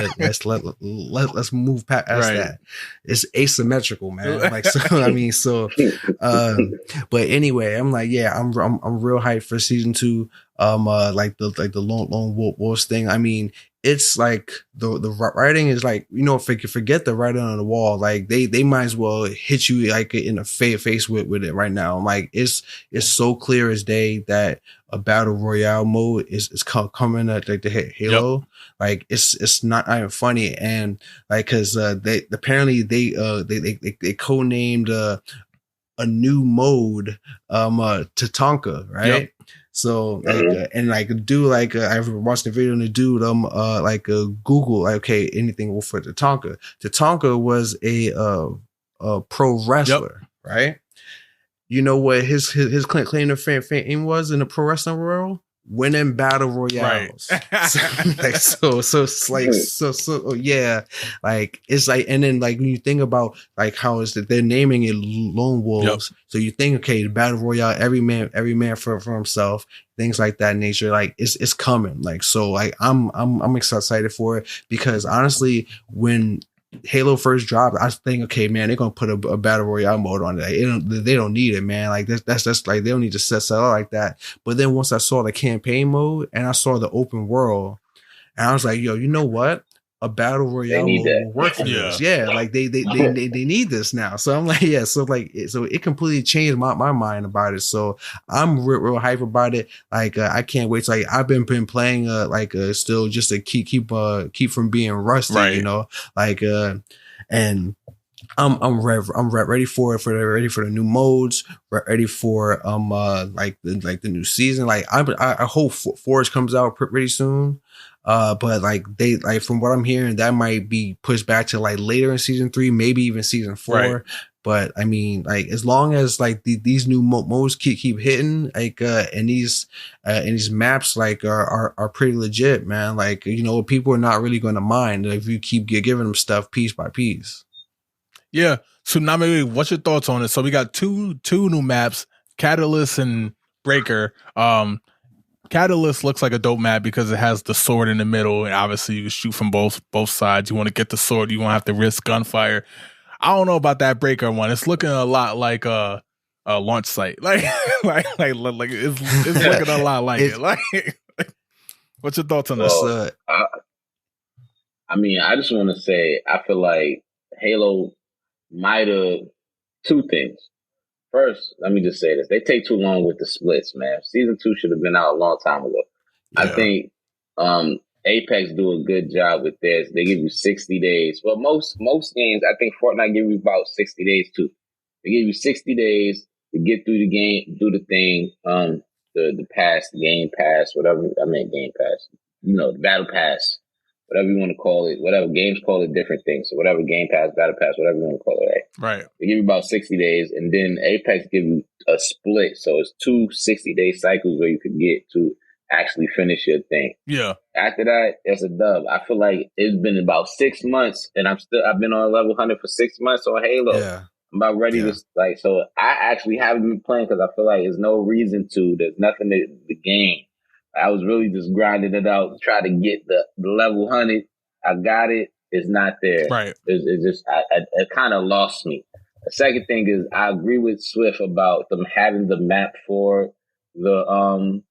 [SPEAKER 2] let's move past that. It's asymmetrical, man. Like, so I mean, so but anyway, I'm like, yeah, I'm real hyped for Season 2. the lone wolves thing. I mean, it's like the writing is like, you know, if you forget the writing on the wall, like they might as well hit you like in the face with it right now. Like it's so clear as day that a battle royale mode is coming at like the Halo. Yep. Like it's not even funny, and like because they apparently they codenamed a new mode Tatanka, right? Yep. So like and like do like I watched the video and the dude Google like, okay, anything for Tatanka. Tatanka was a pro wrestler, yep. Right? You know what his claim to fame was in the pro wrestling world? Winning battle royales. Right. So yeah, like it's like, and then like when you think about like how is that they're naming it Lone Wolves, yep. So you think, okay, the battle royale, every man for himself, things like that nature, like it's coming. Like, so like I'm excited for it, because honestly, when Halo first dropped, I think, okay, man, they're gonna put a battle royale mode on it. They don't need it, man. Like that's like, they don't need to set out like that. But then once I saw the campaign mode and I saw the open world, and I was like, yo, you know what? A battle royale mode will work for this. Yeah, like they need this now. So I'm like, yeah. So like, so it completely changed my mind about it. So I'm real hype about it. Like I can't wait. So, like I've been playing still just to keep from being rusty, right. You know, like and I'm ready for it, ready for the new modes, ready for the new season. Like I hope Forge comes out pretty soon. But like they, like from what I'm hearing, that might be pushed back to like later in season 3, maybe even season 4. Right. But I mean, like as long as like these new modes keep hitting, like and these maps like are pretty legit, man. Like, you know, people are not really going to mind if you keep giving them stuff piece by piece.
[SPEAKER 1] Yeah. Tsunami Wave, what's your thoughts on it? So we got two new maps, Catalyst and Breaker. Catalyst looks like a dope map because it has the sword in the middle, and obviously you can shoot from both sides. You want to get the sword, you won't have to risk gunfire. I don't know about that Breaker one. It's looking a lot like a launch site. Like it's looking a lot like it. Like, what's your thoughts on this?
[SPEAKER 3] I mean, I just want to say I feel like Halo might have two things. First, let me just say this. They take too long with the splits, man. Season 2 should have been out a long time ago. Yeah. I think Apex do a good job with this. They give you 60 days. Well, most games, I think Fortnite give you about 60 days too. They give you 60 days to get through the game, do the thing, the pass, the game pass, whatever. I mean, game pass. You know, the battle pass. Whatever you want to call it, whatever games call it different things. So whatever game pass, battle pass, whatever you want to call it, right? Right. They give you about 60 days, and then Apex give you a split. So it's 2 60-day cycles where you could get to actually finish your thing. Yeah. After that, it's a dub. I feel like it's been about 6 months, and I've been on level 100 for 6 months on Halo. Yeah. I'm about ready to like. So I actually haven't been playing because I feel like there's no reason to. There's nothing to the game. I was really just grinding it out to try to get the level 100. I got it. It's not there. Right. It's just, it kind of lost me. The second thing is I agree with Swift about them having the map for the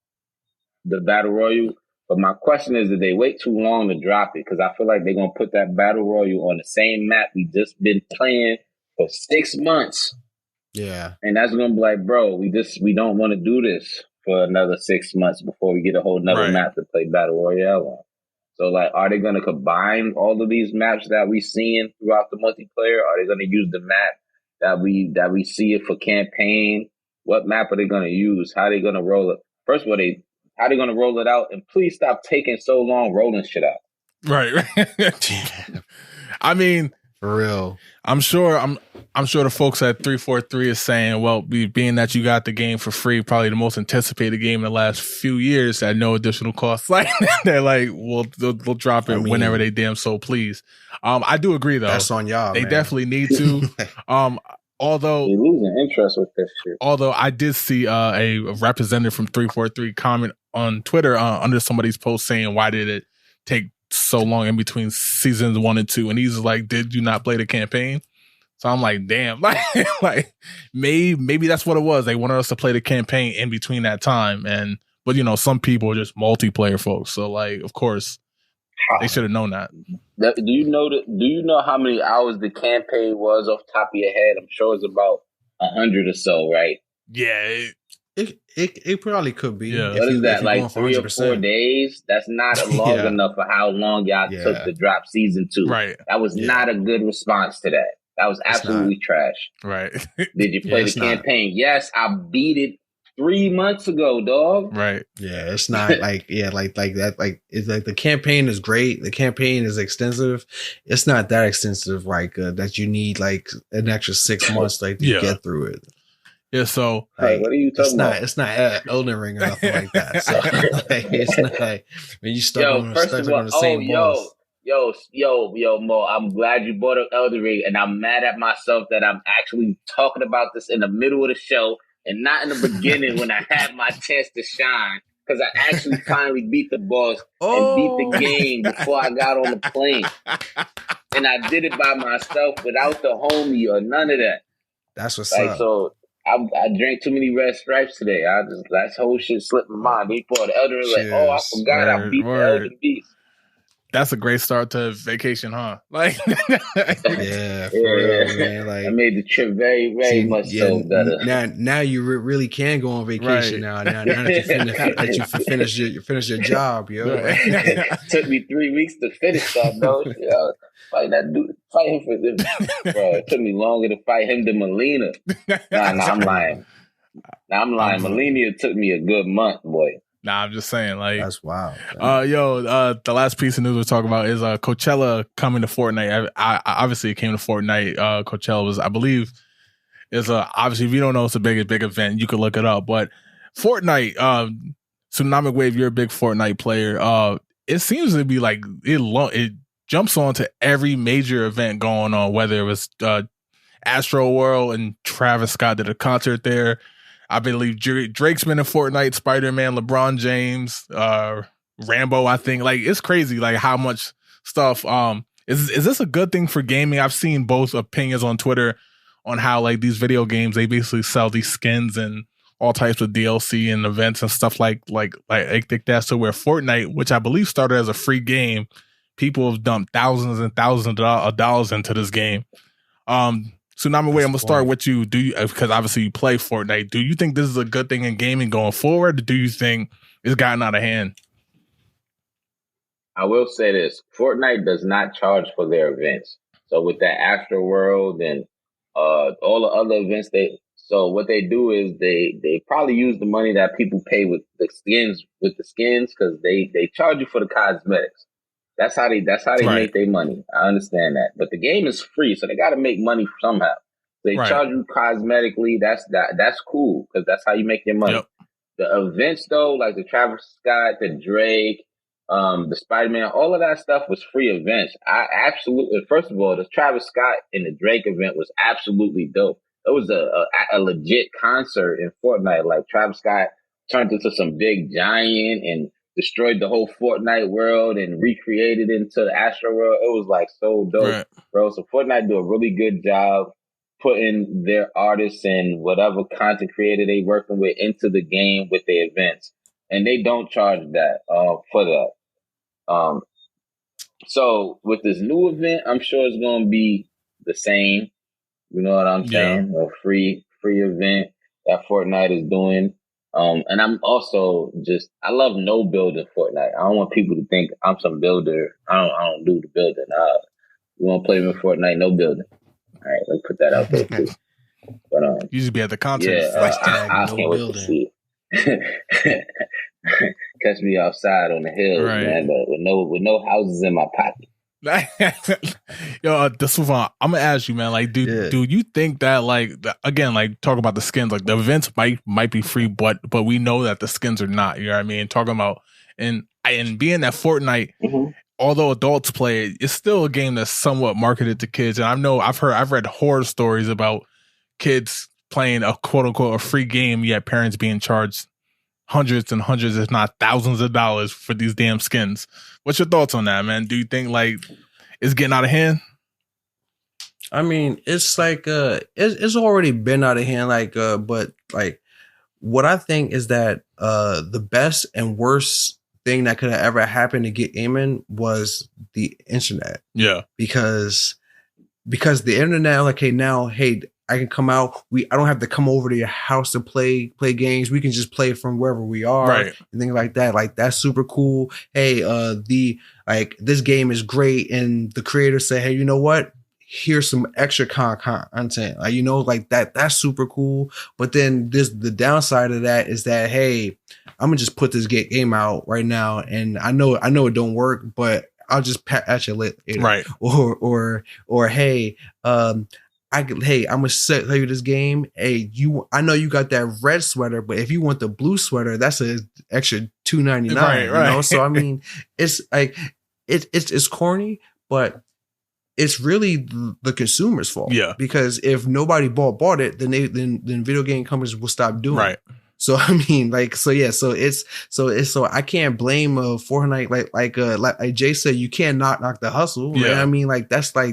[SPEAKER 3] Battle Royale. But my question is, did they wait too long to drop it? Because I feel like they're going to put that Battle Royale on the same map we just been playing for 6 months. Yeah. And that's going to be like, bro, we don't want to do this for another 6 months before we get a whole nother map to play Battle Royale on. So, like, are they going to combine all of these maps that we seeing throughout the multiplayer? Are they going to use the map that we see it for campaign? What map are they going to use? How are they going to roll it? First of all, how are they going to roll it out? And please stop taking so long rolling shit out. Right.
[SPEAKER 1] I mean,
[SPEAKER 2] for real.
[SPEAKER 1] I'm sure the folks at 343 is saying, well, being that you got the game for free, probably the most anticipated game in the last few years at no additional cost. Like they're like, well, they'll drop it whenever they damn so please. I do agree though.
[SPEAKER 2] That's on y'all.
[SPEAKER 1] They definitely need to. Although
[SPEAKER 3] you're losing interest with this shit.
[SPEAKER 1] Although I did see a representative from 343 comment on Twitter under somebody's post saying, why did it take so long in between seasons 1 and 2? And he's like, did you not play the campaign? So I'm like, damn, like maybe that's what it was. They wanted us to play the campaign in between that time, and But some people are just multiplayer folks. So like, of course, they should have known that.
[SPEAKER 3] Do you know how many hours the campaign was off the top of your head? I'm sure it's about 100 or so, right?
[SPEAKER 1] Yeah.
[SPEAKER 2] It probably could be.
[SPEAKER 1] Yeah.
[SPEAKER 3] What is that, like 3 or 4 days? That's not long enough for how long y'all took to drop season 2.
[SPEAKER 1] Right.
[SPEAKER 3] That was not a good response to that. That was absolutely trash.
[SPEAKER 1] Right.
[SPEAKER 3] Did you play the campaign? Yes, I beat it 3 months ago, dog.
[SPEAKER 1] Right.
[SPEAKER 2] Yeah, it's not like like that. Like it's like the campaign is great. The campaign is extensive. It's not that extensive, like that you need like an extra 6 months to get through it.
[SPEAKER 1] Yeah, so
[SPEAKER 3] like, what are you talking about?
[SPEAKER 2] It's not Elden Ring or nothing like that. So like, it's not like when you stuck on the same boss.
[SPEAKER 3] Yo, Mo, I'm glad you brought up Elden Ring, and I'm mad at myself that I'm actually talking about this in the middle of the show and not in the beginning when I had my chance to shine, because I actually finally beat the boss and beat the game before I got on the plane. And I did it by myself without the homie or none of that.
[SPEAKER 2] That's what's up.
[SPEAKER 3] So I drank too many red stripes today. That whole shit slipped my mind. They brought the Elden Ring, I forgot I beat the Elden Beast.
[SPEAKER 1] That's a great start to vacation, huh? Like,
[SPEAKER 2] yeah, for real, man. Like,
[SPEAKER 3] I made the trip very, very much so better.
[SPEAKER 2] Now you really can go on vacation now. Now that you finish your job, yo.
[SPEAKER 3] Right. It took me 3 weeks to finish that, though. Fight that dude, fight him for this. Bro, it took me longer to fight him than Melina. Nah, I'm lying. Melina took me a good month, boy.
[SPEAKER 1] Nah, I'm just saying, like,
[SPEAKER 2] that's wild.
[SPEAKER 1] The last piece of news we're talking about is Coachella coming to Fortnite. I obviously it came to Fortnite. Coachella was, I believe, obviously if you don't know, it's a big event. You could look it up. But Fortnite, Tsunamic Wave, you're a big Fortnite player. It seems to be like it jumps onto every major event going on, whether it was Astro World and Travis Scott did a concert there. I believe Drake's been in Fortnite, Spider-Man, LeBron James, Rambo, I think. Like, it's crazy, like, how much stuff. Is this a good thing for gaming? I've seen both opinions on Twitter on how, like, these video games, they basically sell these skins and all types of DLC and events and stuff like that. So where Fortnite, which I believe started as a free game, people have dumped thousands and thousands of dollars into this game. Tsunami Wave, I'm gonna start with you. Do you, because obviously you play Fortnite, do you think this is a good thing in gaming going forward? Or do you think it's gotten out of hand?
[SPEAKER 3] I will say this: Fortnite does not charge for their events. So with that Afterworld and all the other events, what they do is they probably use the money that people pay with the skins because they charge you for the cosmetics. That's how they make their money. I understand that. But the game is free, so they got to make money somehow. They charge you cosmetically. That's cool because that's how you make your money. Yep. The events, though, like the Travis Scott, the Drake, the Spider-Man, all of that stuff was free events. First of all, the Travis Scott and the Drake event was absolutely dope. It was a legit concert in Fortnite. Like, Travis Scott turned into some big giant and destroyed the whole Fortnite world and recreated it into the Astro World. It was like so dope, bro. So Fortnite do a really good job putting their artists and whatever content creator they working with into the game with their events, and they don't charge that for that. So with this new event, I'm sure it's gonna be the same. You know what I'm saying? A free event that Fortnite is doing. And I'm also I love no building Fortnite. I don't want people to think I'm some builder. I don't do the building. You want to play with Fortnite, no building. All right, let's put that out there too. But
[SPEAKER 1] you should be at the concert.
[SPEAKER 3] I can't wait to see it. Catch me outside on the hills, man, but with no houses in my pocket.
[SPEAKER 1] Yo, DaSwiftOne, I'm gonna ask you, man. Like, do you think that, like, again, like, talk about the skins, like the events might be free, but we know that the skins are not. You know what I mean? Talking about and being that Fortnite, although adults play it, it's still a game that's somewhat marketed to kids. And I've read horror stories about kids playing a quote unquote a free game, yet parents being charged hundreds and hundreds, if not thousands of dollars for these damn skins. What's your thoughts on that, man? Do you think, like, it's getting out of hand?
[SPEAKER 2] I mean, it's like it's already been out of hand, like, but like what I think is that the best and worst thing that could have ever happened to get Goemon was the internet.
[SPEAKER 1] Yeah.
[SPEAKER 2] Because the internet, like, hey, now, hey, I can come out. I don't have to come over to your house to play games. We can just play from wherever we are,
[SPEAKER 1] right,
[SPEAKER 2] and things like that. Like, that's super cool. Hey, this game is great, and the creator said, hey, you know what? Here's some extra content. Like, like that's super cool. But then the downside of that is that, hey, I'm gonna just put this game out right now, and I know it don't work, but I'll just pat at you later.
[SPEAKER 1] Right.
[SPEAKER 2] Or hey, I'm gonna tell you this game. Hey, I know you got that red sweater, but if you want the blue sweater, that's an extra $2.99.
[SPEAKER 1] Right.
[SPEAKER 2] So I mean, it's like it's corny, but it's really the consumer's fault.
[SPEAKER 1] Yeah.
[SPEAKER 2] Because if nobody bought it, then video game companies will stop doing it. So I mean, like, so I can't blame Fortnite, like Jay said, you can't knock the hustle.
[SPEAKER 1] Yeah.
[SPEAKER 2] Right? I mean, like, that's how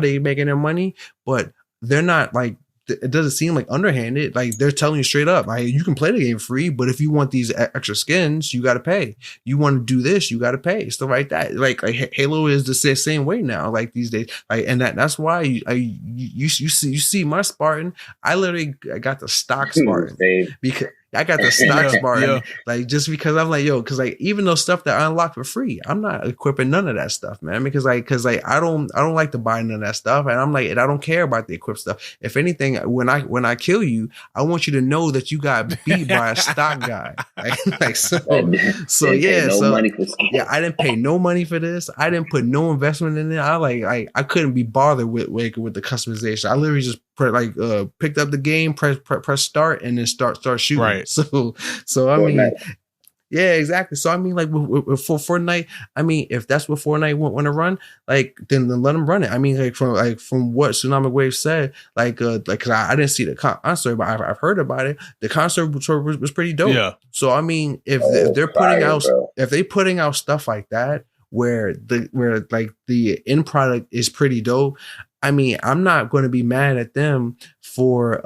[SPEAKER 2] they making their money, but they're not, like, it doesn't seem like underhanded. Like, they're telling you straight up, like, you can play the game free, but if you want these extra skins, you got to pay. You want to do this, you got to pay. Stuff like that. Like Halo is the same way now. Like, these days, like, and that's why you see my Spartan. I got the stock Spartan because I got the stock Spartan, like, just because I'm like, because like, even those stuff that I unlock for free, I'm not equipping none of that stuff, man, because I don't like to buy none of that stuff, and I'm like, and I don't care about the equipped stuff. If anything, when I kill you, I want you to know that you got beat by a stock guy, I didn't pay no money for this. I didn't put no investment in it. I couldn't be bothered with the customization. I literally just picked up the game, press start, and then start shooting.
[SPEAKER 1] Right.
[SPEAKER 2] So I mean, yeah, exactly. So I mean, like, for Fortnite, I mean, if that's what Fortnite want to run, like, then let them run it. I mean, from what Tsunamic Wave said, because I didn't see the concert, but I've heard about it. The concert was pretty dope.
[SPEAKER 1] Yeah.
[SPEAKER 2] So I mean, if they're putting out stuff like that, where the end product is pretty dope, I mean, I'm not going to be mad at them for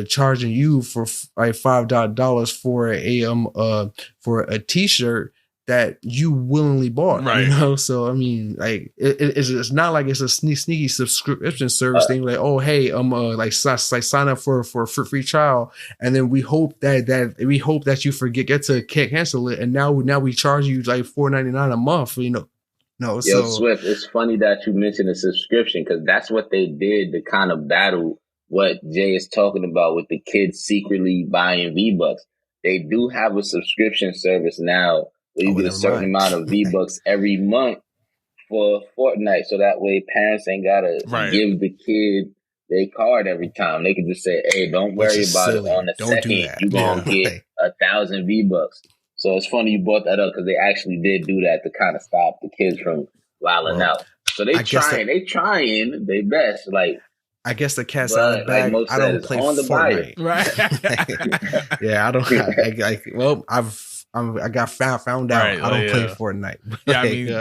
[SPEAKER 2] charging you for like $5 for a t-shirt that you willingly bought,
[SPEAKER 1] right?
[SPEAKER 2] So I mean, like, it's not like it's a sneaky subscription service thing. Like, oh, hey, sign up for a free trial, and then we hope that you get to cancel it, and now we charge you like $4.99 a month, No,
[SPEAKER 3] Swift, it's funny that you mentioned a subscription, because that's what they did to kind of battle what Jay is talking about with the kids secretly buying V-Bucks. They do have a subscription service now where you get a certain amount of V-Bucks every month for Fortnite, so that way parents ain't gotta give the kid their card every time. They can just say, hey, don't worry about it. On the second, you're going to get 1,000 V-Bucks. So it's funny you brought that up, because they actually did do that to kind of stop the kids from wilding out. So they trying their best. Like,
[SPEAKER 2] I guess the cat's out of the bag. I don't play Fortnite.
[SPEAKER 1] Right.
[SPEAKER 2] Yeah, I don't. I got found out. I don't play Fortnite.
[SPEAKER 1] Yeah, I mean,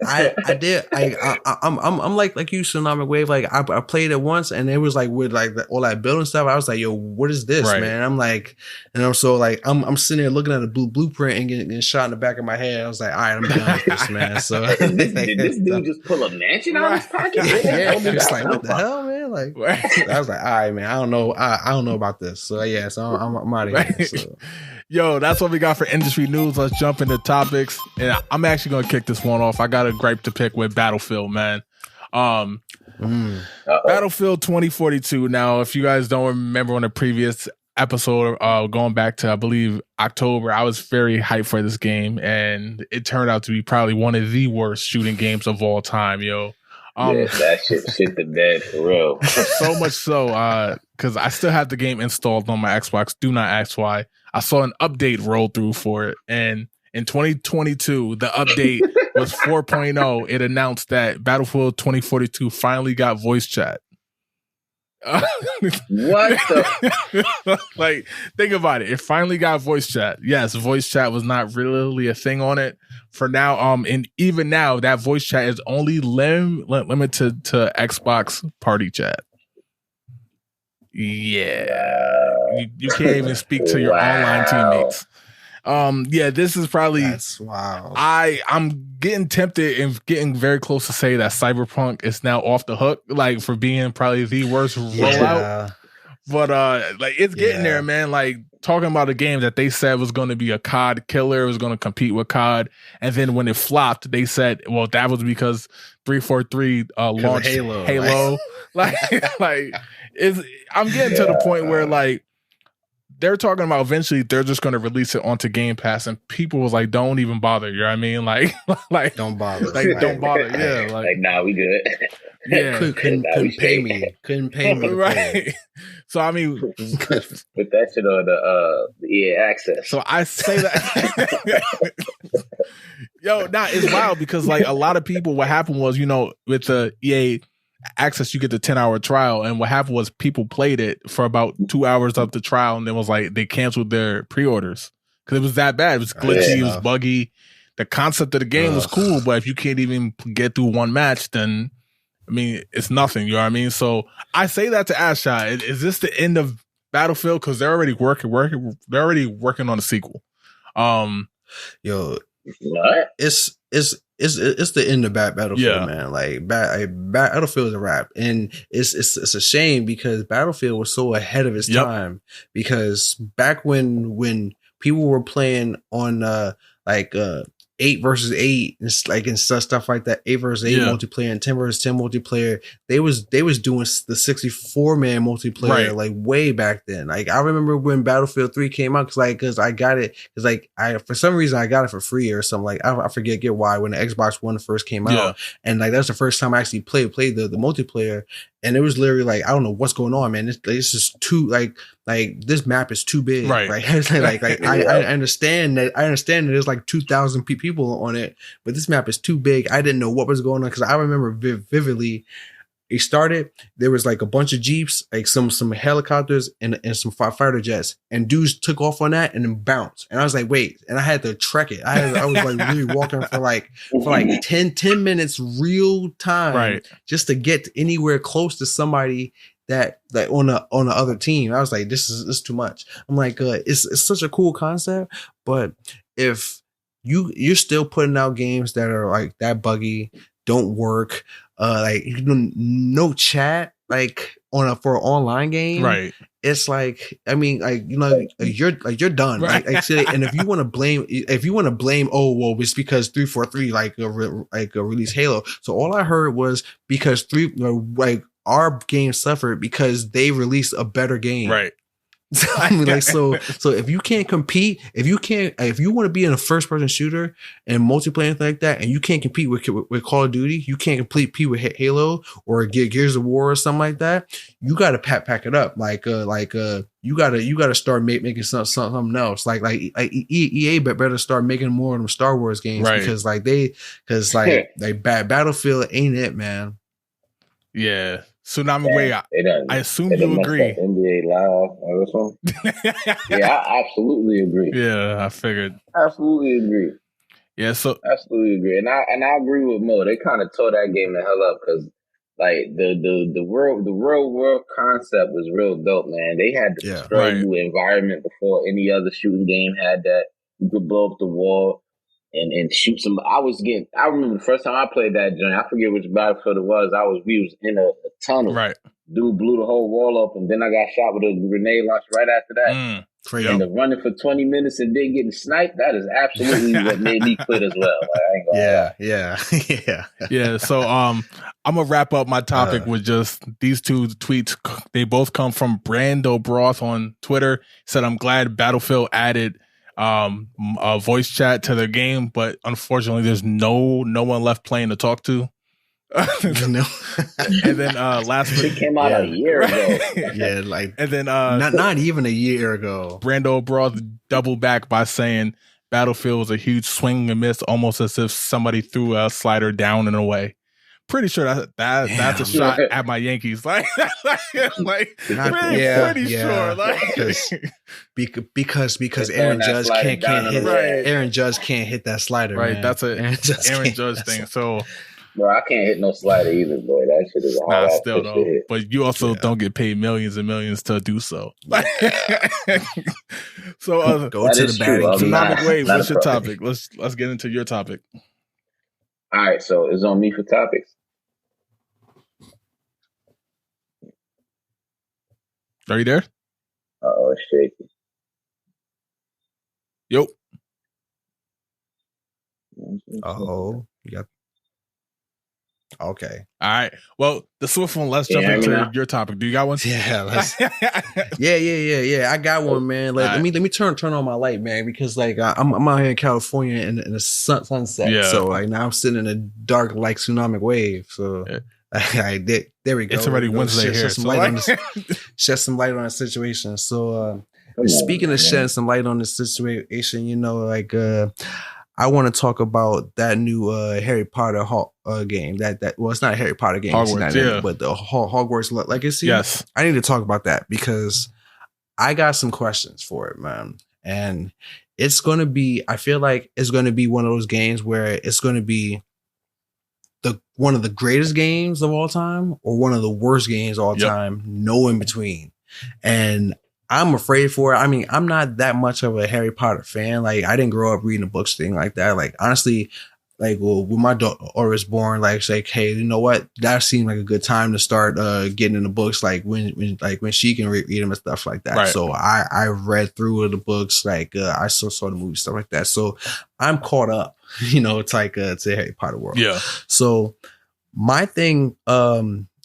[SPEAKER 2] I did. I'm like you, Tsunamic Wave. Like, I played it once, and it was like with like all that building stuff. I was like, yo, what is this, man? I'm like, and I'm so like, I'm sitting there looking at a blueprint and getting shot in the back of my head. I was like, all right, I'm done with this, man. So
[SPEAKER 3] did this dude just pull a mansion out of his pocket?
[SPEAKER 2] Yeah, I'm just like, what the hell, man? Like, I was like, all right, man, I don't know about this. So yeah, so I'm out of here. So.
[SPEAKER 1] Yo, that's what we got for industry news. Let's jump into topics. And I'm actually going to kick this one off. I got a gripe to pick with Battlefield, man. Battlefield 2042. Now, if you guys don't remember on the previous episode, going back to, I believe, October, I was very hyped for this game. And it turned out to be probably one of the worst shooting games of all time, yo.
[SPEAKER 3] That shit the bed for real.
[SPEAKER 1] So much so, because I still have the game installed on my Xbox. Do not ask why. I saw an update roll through for it, and in 2022, the update was 4.0. It announced that Battlefield 2042 finally got voice chat.
[SPEAKER 3] What the?
[SPEAKER 1] Like, think about it. It finally got voice chat. Yes, voice chat was not really a thing on it for now. And even now, that voice chat is only limited to Xbox party chat. Yeah. You can't even speak to your online teammates. Yeah, this is probably.
[SPEAKER 2] That's wow.
[SPEAKER 1] I'm getting tempted and getting very close to say that Cyberpunk is now off the hook, like for being probably the worst rollout. But like it's getting there, man. Like talking about a game that they said was going to be a COD killer, was going to compete with COD, and then when it flopped, they said, well, that was because 343 launched Halo. like I'm getting to the point where like. They're talking about eventually they're just going to release it onto Game Pass, and people was like, "Don't even bother." You know what I mean? Like
[SPEAKER 2] don't bother.
[SPEAKER 1] Like don't bother. Yeah,
[SPEAKER 3] like nah, we good.
[SPEAKER 2] Yeah, couldn't pay me. Couldn't pay me.
[SPEAKER 1] Right. So I mean,
[SPEAKER 3] put that shit on the EA Access.
[SPEAKER 1] So I say that. Yo, it's wild because like a lot of people, what happened was, with the EA Access, you get the 10-hour trial, and what happened was people played it for about 2 hours of the trial, and it was like they canceled their pre-orders because it was that bad. It was glitchy, it was buggy. The concept of the game was cool, but if you can't even get through one match, then I mean it's nothing. You know what I mean? So I say that to Ashai. Is this the end of Battlefield? Because they're already working. They're already working on a sequel.
[SPEAKER 2] Yo,
[SPEAKER 3] what?
[SPEAKER 2] It's the end of Battlefield, man. Like Battlefield is a wrap, and it's a shame because Battlefield was so ahead of its time. Because back when people were playing on 8 versus 8 and stuff like that, 8 versus 8 multiplayer and 10 versus 10 multiplayer, they was doing the 64-man multiplayer like way back then. Like I remember when Battlefield 3 came out because I got it for some reason I got it for free or something. Like I forget why, when the Xbox One first came out, and like that's the first time I actually played the multiplayer. And it was literally like, I don't know what's going on, man. It's just too like this map is too big, right? I understand that. I understand that there's like 2,000 people on it, but this map is too big. I didn't know what was going on because I remember vividly. It started. There was like a bunch of jeeps, like some helicopters and some fighter jets, and dudes took off on that and then bounced. And I was like, wait, and I had to trek it. I was like really walking for like 10 minutes real time, just to get anywhere close to somebody that like on the other team. I was like, this is too much. I'm like, it's such a cool concept, but if you're still putting out games that are like that buggy, don't work, like no chat, like for an online game, right? It's like, I mean, like you're done, right? And if you want to blame, oh well, it's because 343 like release Halo. So all I heard was because our game suffered because they released a better game, right? I mean, like so if you can't compete, if you want to be in a first person shooter and multiplayer and like that, and you can't compete with Call of Duty, you can't compete with Halo or Gears of War or something like that, you got to pack it up. You gotta start making something else. Like EA better start making more of them Star Wars games, right? Because Battlefield ain't it, man.
[SPEAKER 1] Yeah. Tsunamic Wave, I assume you agree.
[SPEAKER 3] NBA Live or this one? Yeah, I absolutely agree.
[SPEAKER 1] Yeah, I figured.
[SPEAKER 3] Absolutely agree.
[SPEAKER 1] Yeah,
[SPEAKER 3] absolutely agree, and I agree with Mo. They kind of tore that game the hell up because like the real world concept was real dope, man. They had the destroy you environment before any other shooting game had that. You could blow up the wall and shoot some. I remember the first time I played that joint, I forget which Battlefield it was. We was in a tunnel. Right. Dude blew the whole wall up, and then I got shot with a grenade launch right after that. Crazy. And the running for 20 minutes and then getting sniped, that is absolutely what made me quit as well. Like, I ain't gonna lie.
[SPEAKER 1] Yeah. So I'm gonna wrap up my topic with just these two tweets. They both come from Brando Broth on Twitter. He said, "I'm glad Battlefield added a voice chat to the game, but unfortunately there's no one left playing to talk to." No. And then last week
[SPEAKER 3] it came out a year ago.
[SPEAKER 2] Yeah, like,
[SPEAKER 1] and then
[SPEAKER 2] not even a year ago.
[SPEAKER 1] Brando Broth doubled back by saying Battlefield was a huge swing and miss, almost as if somebody threw a slider down and away. Pretty sure that's a shot at my Yankees. Like pretty sure.
[SPEAKER 2] Because Aaron Judge can't hit Aaron Judge can't hit that slider.
[SPEAKER 1] Right,
[SPEAKER 2] man.
[SPEAKER 1] that's a Aaron Judge thing. So,
[SPEAKER 3] bro, I can't hit no slider either, boy. That shit is a hard
[SPEAKER 1] still though.
[SPEAKER 3] hit.
[SPEAKER 1] But you also don't get paid millions and millions to do so. So
[SPEAKER 2] go to the batting.
[SPEAKER 1] Tsunamic Wave, what's your topic? Let's get into your topic.
[SPEAKER 3] All right, so it's on me for topics.
[SPEAKER 1] Are you there?
[SPEAKER 3] Oh, it's shaky.
[SPEAKER 1] Yo.
[SPEAKER 2] Oh, you got. Okay.
[SPEAKER 1] All right. Well, the swift one. Let's jump into your topic. Do you got one?
[SPEAKER 2] Yeah. Yeah. I got one, man. Like, let me turn on my light, man, because like I'm out here in California in the sunset.
[SPEAKER 1] Yeah.
[SPEAKER 2] So like now I'm sitting in a dark like Tsunamic Wave. So there we go.
[SPEAKER 1] It's already Wednesday here.
[SPEAKER 2] Shed some light on the situation. So speaking of shedding some light on the situation, you know, like I want to talk about that new Harry Potter game. That well, it's not a Harry Potter game,
[SPEAKER 1] Hogwarts,
[SPEAKER 2] but the Hogwarts Legacy.
[SPEAKER 1] Yes,
[SPEAKER 2] I need to talk about that because I got some questions for it, man. And it's going to be. I feel like it's going to be one of those games where it's going to be one of the greatest games of all time or one of the worst games of all time. No in between, and I'm afraid for it. I mean, I'm not that much of a Harry Potter fan. Like, I didn't grow up reading the books, thing like that. Like, honestly, like, well, when my daughter was born, like, it's like, hey, you know what? That seemed like a good time to start getting in the books, like when she can read them and stuff like that. Right. So I read through the books, like I saw the movie, stuff like that. So I'm caught up, you know, it's like to Harry Potter world. Yeah. So my thing,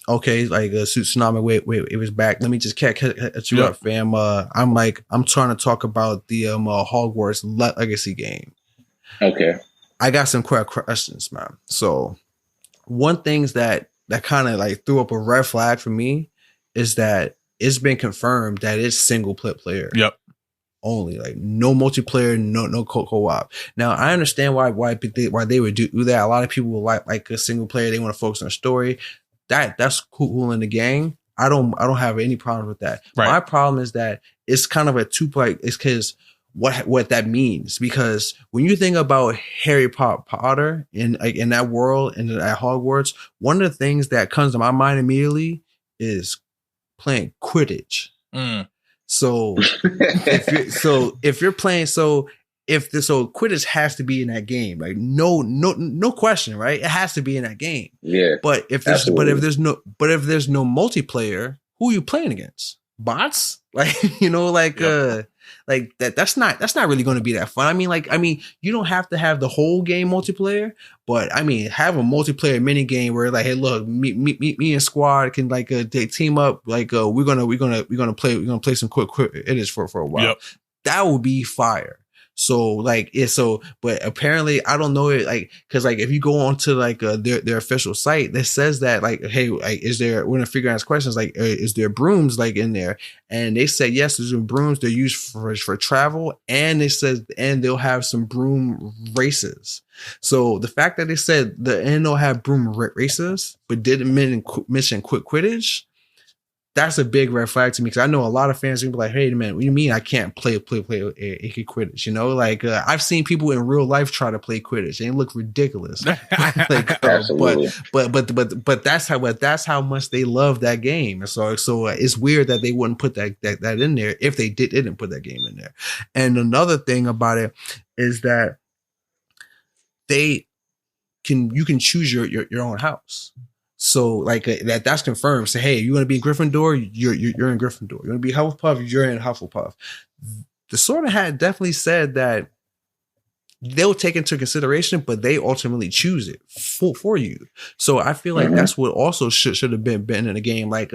[SPEAKER 2] okay, like Tsunami Wave, it was back. Let me just catch you up, fam. I'm trying to talk about the Hogwarts Legacy game. Okay, I got some questions, man. So one things that kind of like threw up a red flag for me is that it's been confirmed that it's single player. Yep. Only, like no multiplayer, no co-op. Now I understand why they would do that. A lot of people will like a single player. They want to focus on the story. That's cool in the game. I don't have any problem with that. Right. My problem is that it's kind of a two-player. It's because what that means. Because when you think about Harry Potter in that world and at Hogwarts, one of the things that comes to my mind immediately is playing Quidditch. So if you're playing Quidditch has to be in that game, like no question, right? It has to be in that game. Yeah. But if there's no multiplayer, who are you playing against? Bots? Like, you know, like that's not really going to be that fun. I mean, you don't have to have the whole game multiplayer, but I mean, have a multiplayer mini game where like, hey, look, me and squad can like they team up, like we're gonna play some quick it is for a while. Yep. That would be fire. So but apparently I don't know it, like, cause like if you go on to like their official site that says that like, hey, like, we're gonna figure out these questions, like, is there brooms like in there? And they said, yes, there's brooms. They're used for travel. And they said, and they'll have some broom races. So the fact that they said they'll have broom races, but didn't mention Quidditch, that's a big red flag to me, because I know a lot of fans are gonna be like, "Hey, man, what do you mean I can't play Quidditch?" You know, like I've seen people in real life try to play Quidditch and it look ridiculous. Like,
[SPEAKER 3] absolutely.
[SPEAKER 2] But that's how much they love that game. And so it's weird that they wouldn't put that in there if they didn't put that game in there. And another thing about it is that you can choose your own house. So like that's confirmed. Say, hey, you want to be in Gryffindor? You're in Gryffindor. You want to be Hufflepuff? You're in Hufflepuff. The Sword had definitely said that they'll take into consideration, but they ultimately choose it for you. So I feel like that's what also should have been in the game. Like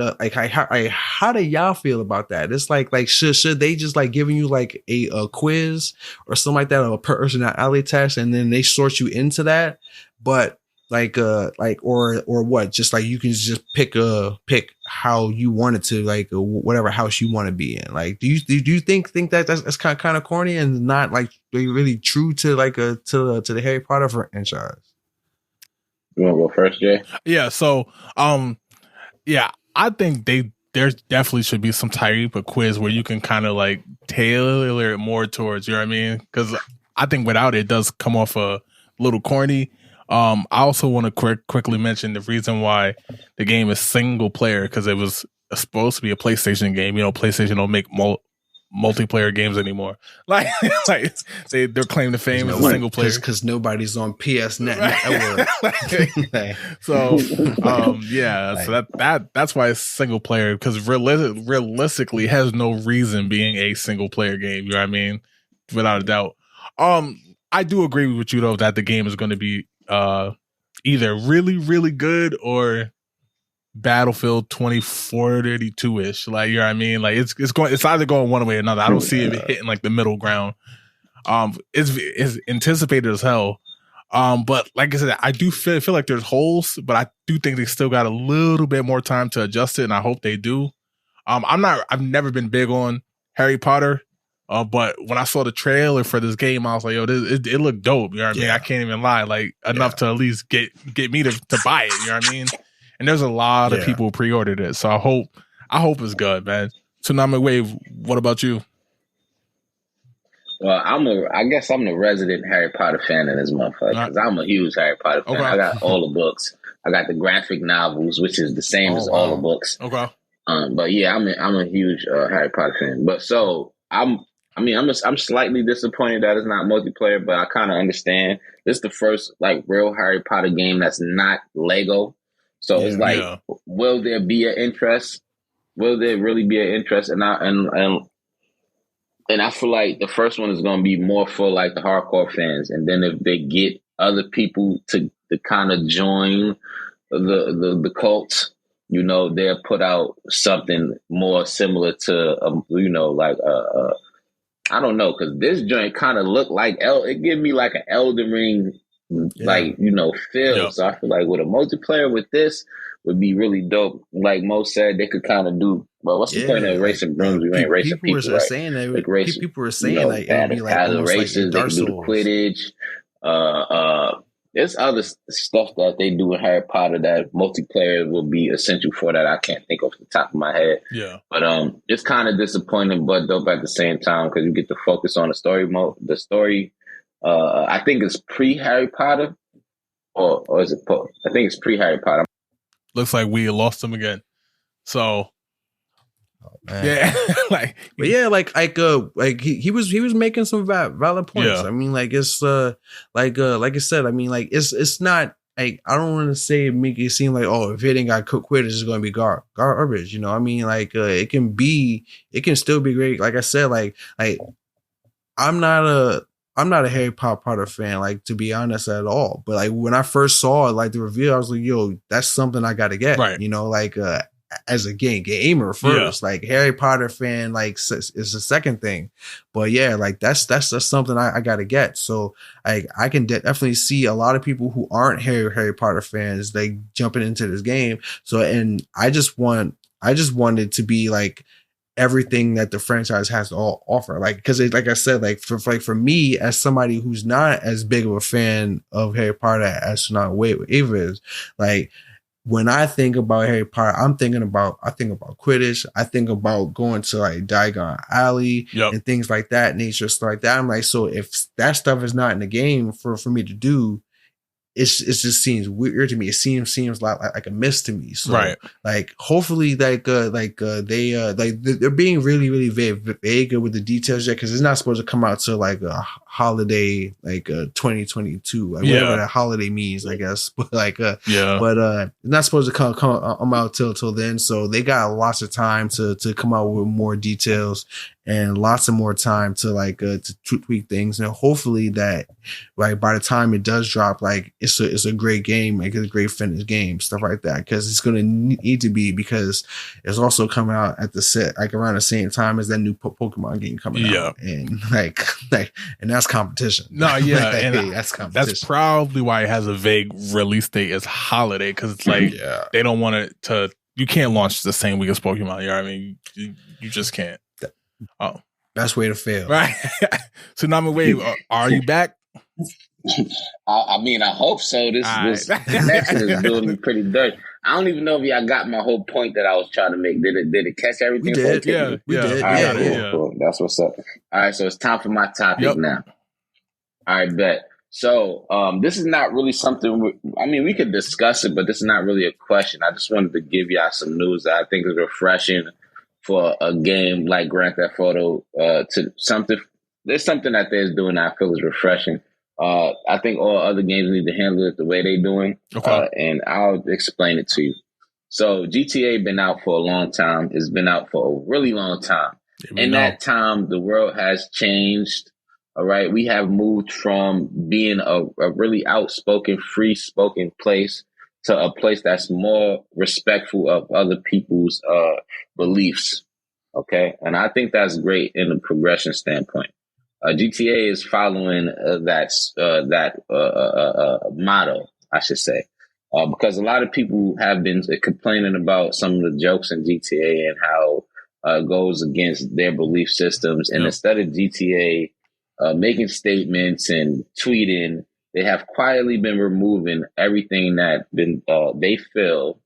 [SPEAKER 2] how do y'all feel about that? It's like should they just like giving you like a quiz or something like that, or a personality test, and then they sort you into that, but or what? Just like you can just pick how you want it to, like whatever house you want to be in. Like, do you think that that's kind of corny and not like really true to like to the Harry Potter franchise?
[SPEAKER 3] You want to go first, Jay?
[SPEAKER 1] Yeah. So, I think there definitely should be some type of quiz where you can kind of like tailor it more towards, you know what I mean? Because I think without it does come off a little corny. I also want to quickly mention the reason why the game is single player, because it was supposed to be a PlayStation game. You know, PlayStation don't make multiplayer games anymore. Like they're claiming the fame as a single player
[SPEAKER 2] because nobody's on PS Net
[SPEAKER 1] network. So so that's why it's single player, because realistically it has no reason being a single player game. You know what I mean? Without a doubt. I do agree with you though that the game is going to be either really, really good or Battlefield 2042-ish. Like, you know what I mean? Like it's either going one way or another. I don't see it hitting like the middle ground. It's anticipated as hell. But like I said, I do feel like there's holes, but I do think they still got a little bit more time to adjust it, and I hope they do. I've never been big on Harry Potter. But when I saw the trailer for this game, I was like, yo, it looked dope. You know what I mean? I can't even lie. Like, enough to at least get me to buy it. You know what I mean? And there's a lot of people who pre-ordered it. So I hope it's good, man. Tsunamic Wave, what about you?
[SPEAKER 3] Well, I guess I'm the resident Harry Potter fan in this motherfucker, because I'm a huge Harry Potter fan. Okay. I got all the books. I got the graphic novels, which is the same as all the books.
[SPEAKER 1] Okay.
[SPEAKER 3] But yeah, I'm a huge Harry Potter fan. But so I'm slightly disappointed that it's not multiplayer, but I kind of understand. This is the first like real Harry Potter game that's not Lego. So it's like, will there be an interest? Will there really be an interest? And I feel like the first one is going to be more for like the hardcore fans. And then if they get other people to kind of join the cult, you know, they'll put out something more similar to, I don't know, because this joint kind of looked like it gave me like an Elden Ring, feel. Yeah. So I feel like with a multiplayer with this would be really dope. Like Mo said, they could kind of do. Well, what's the point of racing brooms? You ain't racing people, right?
[SPEAKER 2] Saying that, like people were saying like it would be like
[SPEAKER 3] the races. Like they can do the Quidditch. There's other stuff that they do in Harry Potter that multiplayer will be essential for that I can't think off the top of my head.
[SPEAKER 1] Yeah.
[SPEAKER 3] But it's kind of disappointing but dope at the same time, because you get to focus on the story mode. The story, I think it's pre-Harry Potter, or is it post? I think it's pre-Harry Potter.
[SPEAKER 1] Looks like we lost him again. So
[SPEAKER 2] yeah,
[SPEAKER 1] like
[SPEAKER 2] he was making some valid points.
[SPEAKER 1] Yeah.
[SPEAKER 2] I mean, like it's like I said, I mean, like it's not like, I don't want to say make it seem like, oh, if it ain't got Quidditch, it's going to be garbage. You know, I mean, like it can still be great. Like I said, like I'm not a Harry Potter fan, like, to be honest, at all. But like when I first saw like the reveal, I was like, yo, that's something I got to get.
[SPEAKER 1] Right.
[SPEAKER 2] You know, like as a gamer first, like Harry Potter fan, like is the second thing. But yeah, like that's something I got to get. So I can definitely see a lot of people who aren't Harry Potter fans, like jumping into this game. So, and I just want it to be like everything that the franchise has to offer, like, because like I said, like for me as somebody who's not as big of a fan of Harry Potter as Tsunamic Wave is, like when I think about Harry Potter, I think about Quidditch, I think about going to like Diagon Alley and things like that nature, stuff like that. I'm like, so if that stuff is not in the game for me to do, it just seems weird to me. It seems like a miss to me. So
[SPEAKER 1] right.
[SPEAKER 2] Like hopefully they're being really, really vague with the details yet, because it's not supposed to come out till like a holiday, like 2022, like whatever that holiday means, I guess. But like but it's not supposed to come out till then. So they got lots of time to come out with more details and lots of more time to like to tweak things, and hopefully that like by the time it does drop, like it's a great game, like it's a great finished game, stuff like that, because it's gonna need to be, because it's also coming out at the set like around the same time as that new Pokemon game coming out, and like and that's competition.
[SPEAKER 1] No, yeah,
[SPEAKER 2] like,
[SPEAKER 1] and
[SPEAKER 2] that's competition.
[SPEAKER 1] That's probably why it has a vague release date as holiday, because it's like they don't want it to. You can't launch the same week as Pokemon. You know what I mean? You just can't. Oh,
[SPEAKER 2] best way to fail,
[SPEAKER 1] right? Tsunami Wave, are you back?
[SPEAKER 3] I mean, I hope so. This connection is doing me pretty dirty. I don't even know if y'all got my whole point that I was trying to make. Did it catch everything?
[SPEAKER 2] We did. Yeah, we did.
[SPEAKER 3] All right, cool. That's what's up. All right, so it's time for my topic now. All right, bet. So this is not really something. We could discuss it, but this is not really a question. I just wanted to give y'all some news that I think is refreshing for a game like Grand Theft Auto. To something, there's something that they're doing that I feel is refreshing. I think all other games need to handle it the way they're doing.
[SPEAKER 1] Okay.
[SPEAKER 3] And I'll explain it to you. So GTA been out for a long time. It's been out for a really long time. In that time, the world has changed. All right. We have moved from being a really outspoken, free-spoken place to a place that's more respectful of other people's beliefs. Okay. And I think that's great in a progression standpoint. GTA is following that motto, I should say, because a lot of people have been complaining about some of the jokes in GTA and how it goes against their belief systems. And instead of GTA making statements and tweeting, they have quietly been removing everything that they feel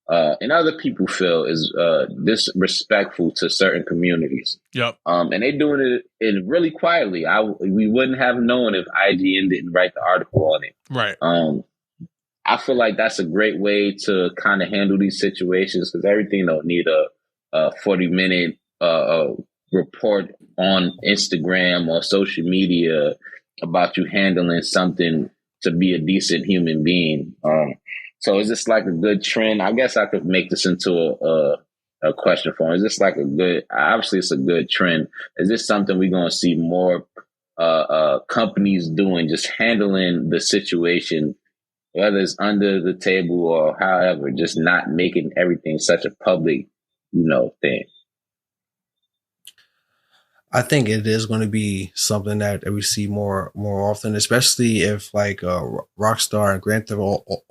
[SPEAKER 3] and other people feel is disrespectful to certain communities.
[SPEAKER 1] Yep.
[SPEAKER 3] And they're doing it really quietly. We wouldn't have known if IGN didn't write the article on it.
[SPEAKER 1] Right.
[SPEAKER 3] I feel like that's a great way to kind of handle these situations because everything don't need a 40-minute report on Instagram or social media about you handling something to be a decent human being. So is this like a good trend? I guess I could make this into a question for him. Is this like obviously it's a good trend. Is this something we're going to see more companies doing, just handling the situation, whether it's under the table or however, just not making everything such a public, thing?
[SPEAKER 2] I think it is going to be something that we see more often, especially if like Rockstar and Grand Theft Auto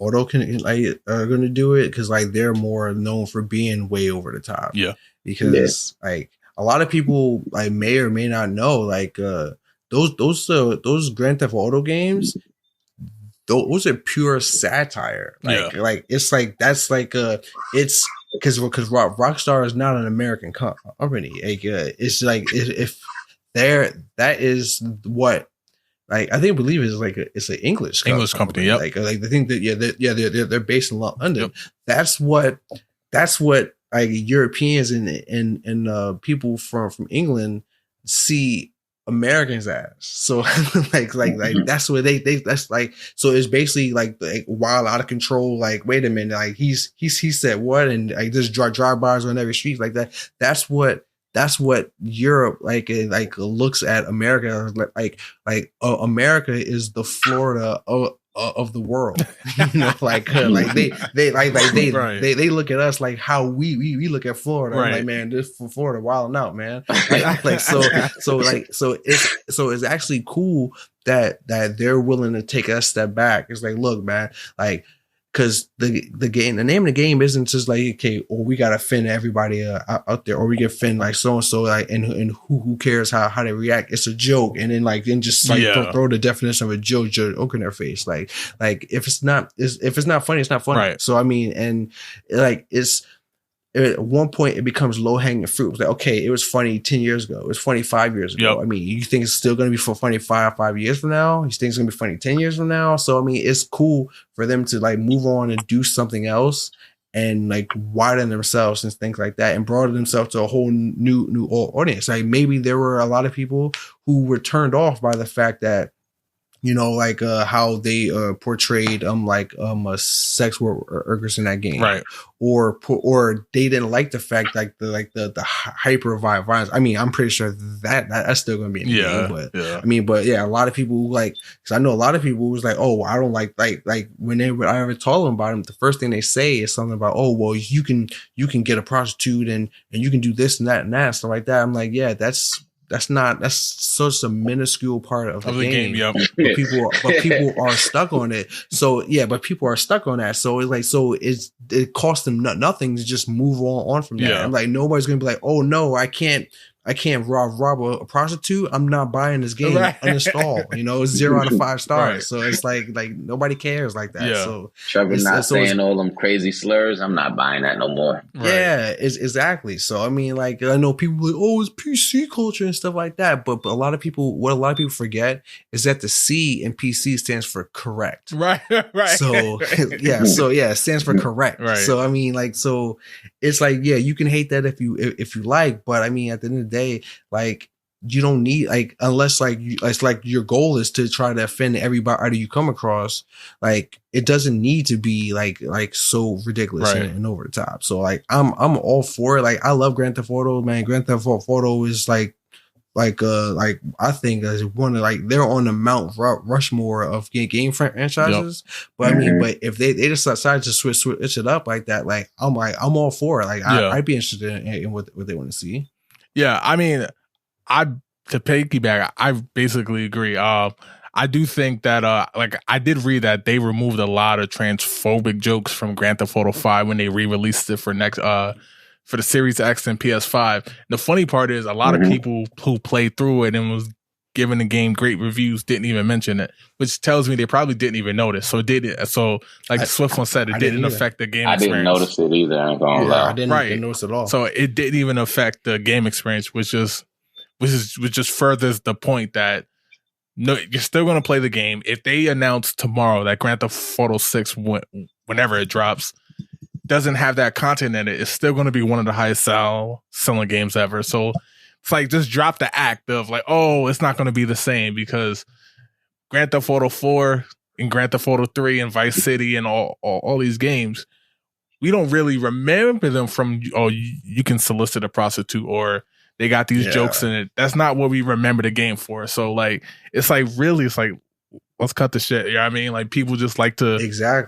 [SPEAKER 2] are going to do it because like they're more known for being way over the top.
[SPEAKER 1] Yeah,
[SPEAKER 2] because like a lot of people like may or may not know like those Grand Theft Auto games. Those are pure satire. Like it's like that's like it's. Because Rockstar is not an American company. Like, it's like if that is what like I believe is like it's an English
[SPEAKER 1] company. Yep.
[SPEAKER 2] Like the thing that they're based in London. Yep. That's what like Europeans and people from England see Americans as. So like that's what that's like. So it's basically like wild, out of control. Like, wait a minute, like he said what, and like just drive-bys on every street like that. That's what Europe like looks at America like America is the Florida of the world. Like they look at us like how we look at Florida. Right. Like, man, this Florida wilding out, man. Like so it's actually cool that they're willing to take a step back. It's like, look, man, like because the name of the game isn't just like, okay, or we gotta offend everybody out there, or we get offend like so and so, like and who cares how they react? It's a joke, and then just like throw the definition of a joke in their face. Like if it's not funny, it's not funny. Right. So I mean, and like it's. At one point, it becomes low-hanging fruit. It's like, okay, it was funny 10 years ago. It was funny 5 years ago. Yep. I mean, you think it's still going to be funny five years from now? You think it's going to be funny 10 years from now? So, I mean, it's cool for them to like move on and do something else and like widen themselves and things like that and broaden themselves to a whole new audience. Like maybe there were a lot of people who were turned off by the fact that, like how they portrayed sex workers in that game, right? Or they didn't like the fact the hyper violence. I mean, I'm pretty sure that's still gonna be in the game, but a lot of people because I know a lot of people was like, oh, I don't like when I ever told them about them, the first thing they say is something about, oh, well, you can get a prostitute and you can do this and that and stuff like that. I'm like, yeah, that's such a minuscule part of the game. Yep. But people are stuck on it. So but people are stuck on that. So it's like, it costs them nothing to just move on from that. Yeah. I'm like, nobody's gonna be like, oh no, I can't I can't rob a prostitute. I'm not buying this game.
[SPEAKER 1] Right.
[SPEAKER 2] Uninstall. It's 0 out of 5 stars.
[SPEAKER 1] Right.
[SPEAKER 2] So it's like nobody cares like that.
[SPEAKER 1] Yeah.
[SPEAKER 2] So
[SPEAKER 3] Trevor not saying all them crazy slurs. I'm not buying that no more.
[SPEAKER 2] Right. Yeah, exactly. So I mean, like, I know people like, oh, it's PC culture and stuff like that, but a lot of people forget is that the C in PC stands for correct.
[SPEAKER 1] Right.
[SPEAKER 2] So it stands for correct.
[SPEAKER 1] Right.
[SPEAKER 2] So I mean, like, so it's like, yeah, you can hate that if you like, but I mean, at the end of the day, like, you don't need, like, unless like it's like your goal is to try to offend everybody you come across, like, it doesn't need to be like so ridiculous and over the top. So like I'm all for it. Like, I love Grand Theft Auto, man. Grand Theft Auto is like I think as one of, like, they're on the Mount Rushmore of game franchises. Yep. But I mean, but if they just decide to switch it up like that, like I'm all for it. Like, I'd be interested in what they want to see.
[SPEAKER 1] Yeah, I mean, to piggyback, I basically agree. I do think that like, I did read that they removed a lot of transphobic jokes from Grand Theft Auto 5 when they re-released it for the Series X and PS5. The funny part is a lot of people who played through it and was giving the game great reviews didn't even mention it, which tells me they probably didn't even notice. So like DaSwiftOne said, it didn't affect the game experience.
[SPEAKER 3] I didn't notice it either. I ain't gonna lie.
[SPEAKER 2] I didn't notice it at all.
[SPEAKER 1] So it didn't even affect the game experience, which just furthers the point that no, you're still going to play the game. If they announce tomorrow that Grand Theft Auto 6, whenever it drops, doesn't have that content in it, it's still going to be one of the highest selling games ever. So it's like, just drop the act of like, oh, it's not going to be the same, because Grand Theft Auto 4 and Grand Theft Auto 3 and Vice City and all these games, we don't really remember them from, oh, you can solicit a prostitute, or they got these jokes in it. That's not what we remember the game for. So like, it's like, really, it's like, let's cut the shit. You know what I mean? Like, people just like to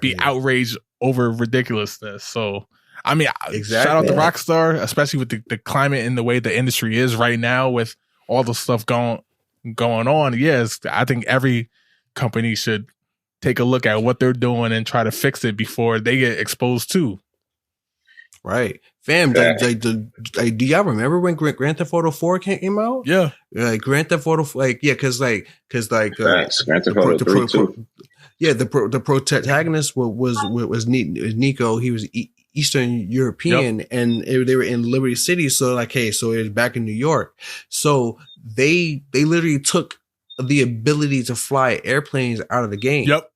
[SPEAKER 1] be outraged over ridiculousn's. So, I mean, shout out to Rockstar, especially with the climate and the way the industry is right now with all the stuff going on. Yes, I think every company should take a look at what they're doing and try to fix it before they get exposed too.
[SPEAKER 2] Right. Fam, do y'all remember when Grand Theft Auto 4 came out?
[SPEAKER 1] Yeah.
[SPEAKER 2] Like, Grand Theft Auto, like, yeah, because
[SPEAKER 3] Grand Theft Auto 3 too.
[SPEAKER 2] Yeah, the protagonist was Nico. He was Eastern European, and they were in Liberty City. So like, hey, so it was back in New York. So they literally took the ability to fly airplanes out of the game.
[SPEAKER 1] Yep.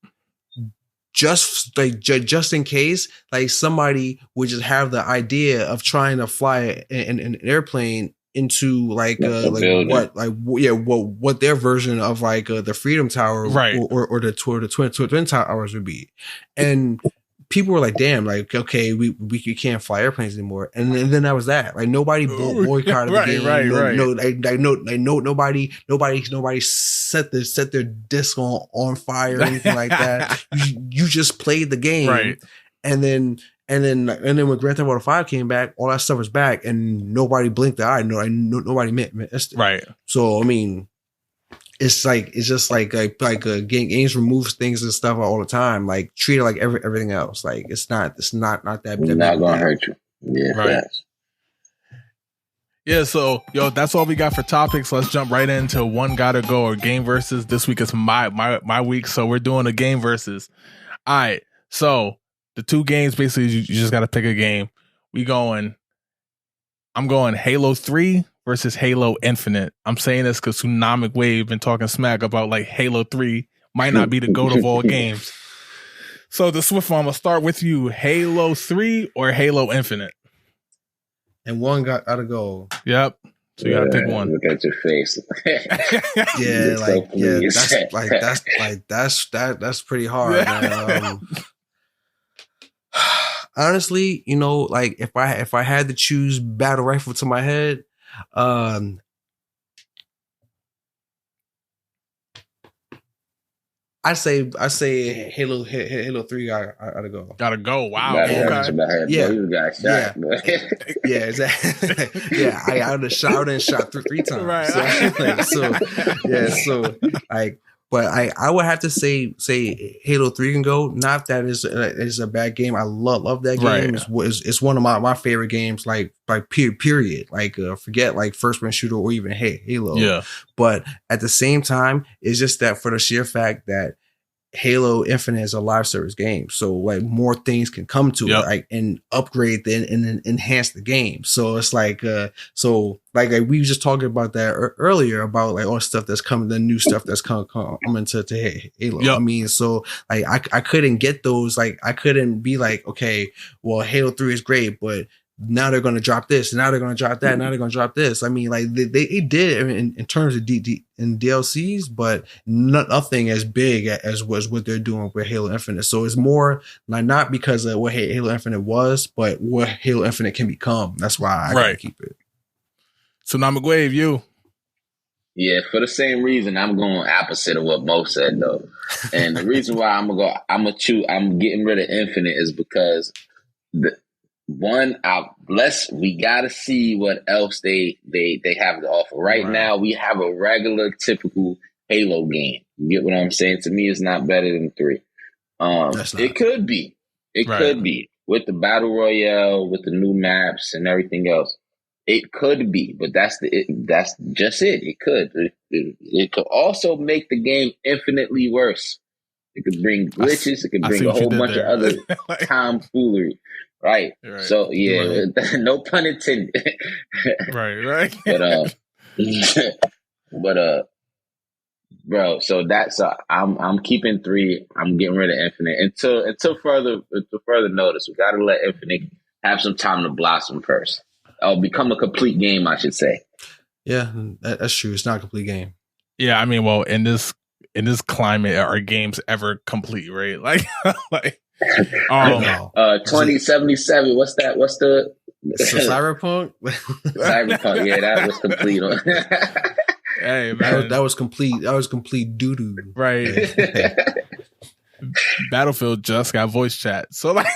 [SPEAKER 2] Just in case, like, somebody would just have the idea of trying to fly an airplane into like what their version of like the Freedom Tower,
[SPEAKER 1] right,
[SPEAKER 2] or the Twin Towers would be, and people were like, "Damn, like, okay, we can't fly airplanes anymore," and then that was that. Like, nobody boycotted the game. Nobody set their disc on fire or anything like that. You just played the game,
[SPEAKER 1] right? And then when Grand Theft Auto 5 came back, all that stuff was back, and nobody blinked the eye. Nobody missed it. Right.
[SPEAKER 2] So I mean, it's just like games removes things and stuff all the time. Like, treat it like everything else. Like, it's not that big.
[SPEAKER 3] It's not gonna hurt you. Yeah.
[SPEAKER 1] Right.
[SPEAKER 3] Yes.
[SPEAKER 1] Yeah, so that's all we got for topics. Let's jump right into one gotta go, or game versus. This week is my week, so we're doing a game versus. All right, so the two games, basically, you just gotta pick a game. I'm going Halo 3 versus Halo Infinite. I'm saying this because Tsunamic Wave been talking smack about like Halo 3 might not be the GOAT of all games. So DaSwiftOne, I'm gonna start with you. Halo 3 or Halo Infinite?
[SPEAKER 2] And one gotta go.
[SPEAKER 1] Yep. So you gotta pick one.
[SPEAKER 3] Look at your face.
[SPEAKER 2] That's pretty hard, man. Honestly, like, if I had to choose battle rifle to my head, I say Halo 3 gotta go.
[SPEAKER 1] Gotta go. Wow.
[SPEAKER 3] Okay.
[SPEAKER 2] Yeah.
[SPEAKER 3] Exactly.
[SPEAKER 2] Yeah, I shot three times.
[SPEAKER 1] Right.
[SPEAKER 2] So like, But I would have to say Halo 3 can go. Not that it's a bad game. I love that game. Right. It's one of my favorite games. Like period. Like forget like first person shooter or even Halo.
[SPEAKER 1] Yeah.
[SPEAKER 2] But at the same time, it's just that for the sheer fact that Halo Infinite is a live service game, so like more things can come to it, like and upgrade and enhance the game. So it's like, like we were just talking about that earlier about like all the stuff that's coming, the new stuff that's coming to Halo. Yep. I mean, so like I couldn't get those. Like I couldn't be like, okay, well Halo 3 is great, but now they're going to drop this, and now they're going to drop that, now they're going to drop this. I mean, like they did in terms of in DLCs, but nothing as big as was what they're doing with Halo Infinite. So it's more like not because of what Halo Infinite was, but what Halo Infinite can become. That's why I gotta keep it.
[SPEAKER 1] Tsunamic Wave, you.
[SPEAKER 3] Yeah, for the same reason, I'm going opposite of what Mo said though, and the reason why I'm getting rid of Infinite is because we gotta see what else they have to offer. Right now, we have a regular, typical Halo game. You get what I'm saying? To me, it's not better than 3. It could be. It could be with the battle royale, with the new maps and everything else. It could be, but that's just it. It could. It could also make the game infinitely worse. It could bring glitches. It could bring a whole bunch of other tomfoolery. Right. So yeah, no pun intended.
[SPEAKER 1] right.
[SPEAKER 3] But bro, so I'm keeping 3. I'm getting rid of Infinite until further notice. We gotta let Infinite have some time to blossom first. Become a complete game, I should say.
[SPEAKER 2] Yeah, that's true. It's not a complete game.
[SPEAKER 1] Yeah, I mean, well, in this climate, are games ever complete, right? Like
[SPEAKER 3] 2077. What's that? What's the
[SPEAKER 2] Cyberpunk?
[SPEAKER 3] Cyberpunk. Yeah, that was complete.
[SPEAKER 1] Hey man,
[SPEAKER 2] that was complete. That was complete doo doo.
[SPEAKER 1] Right. Battlefield just got voice chat, so
[SPEAKER 2] that's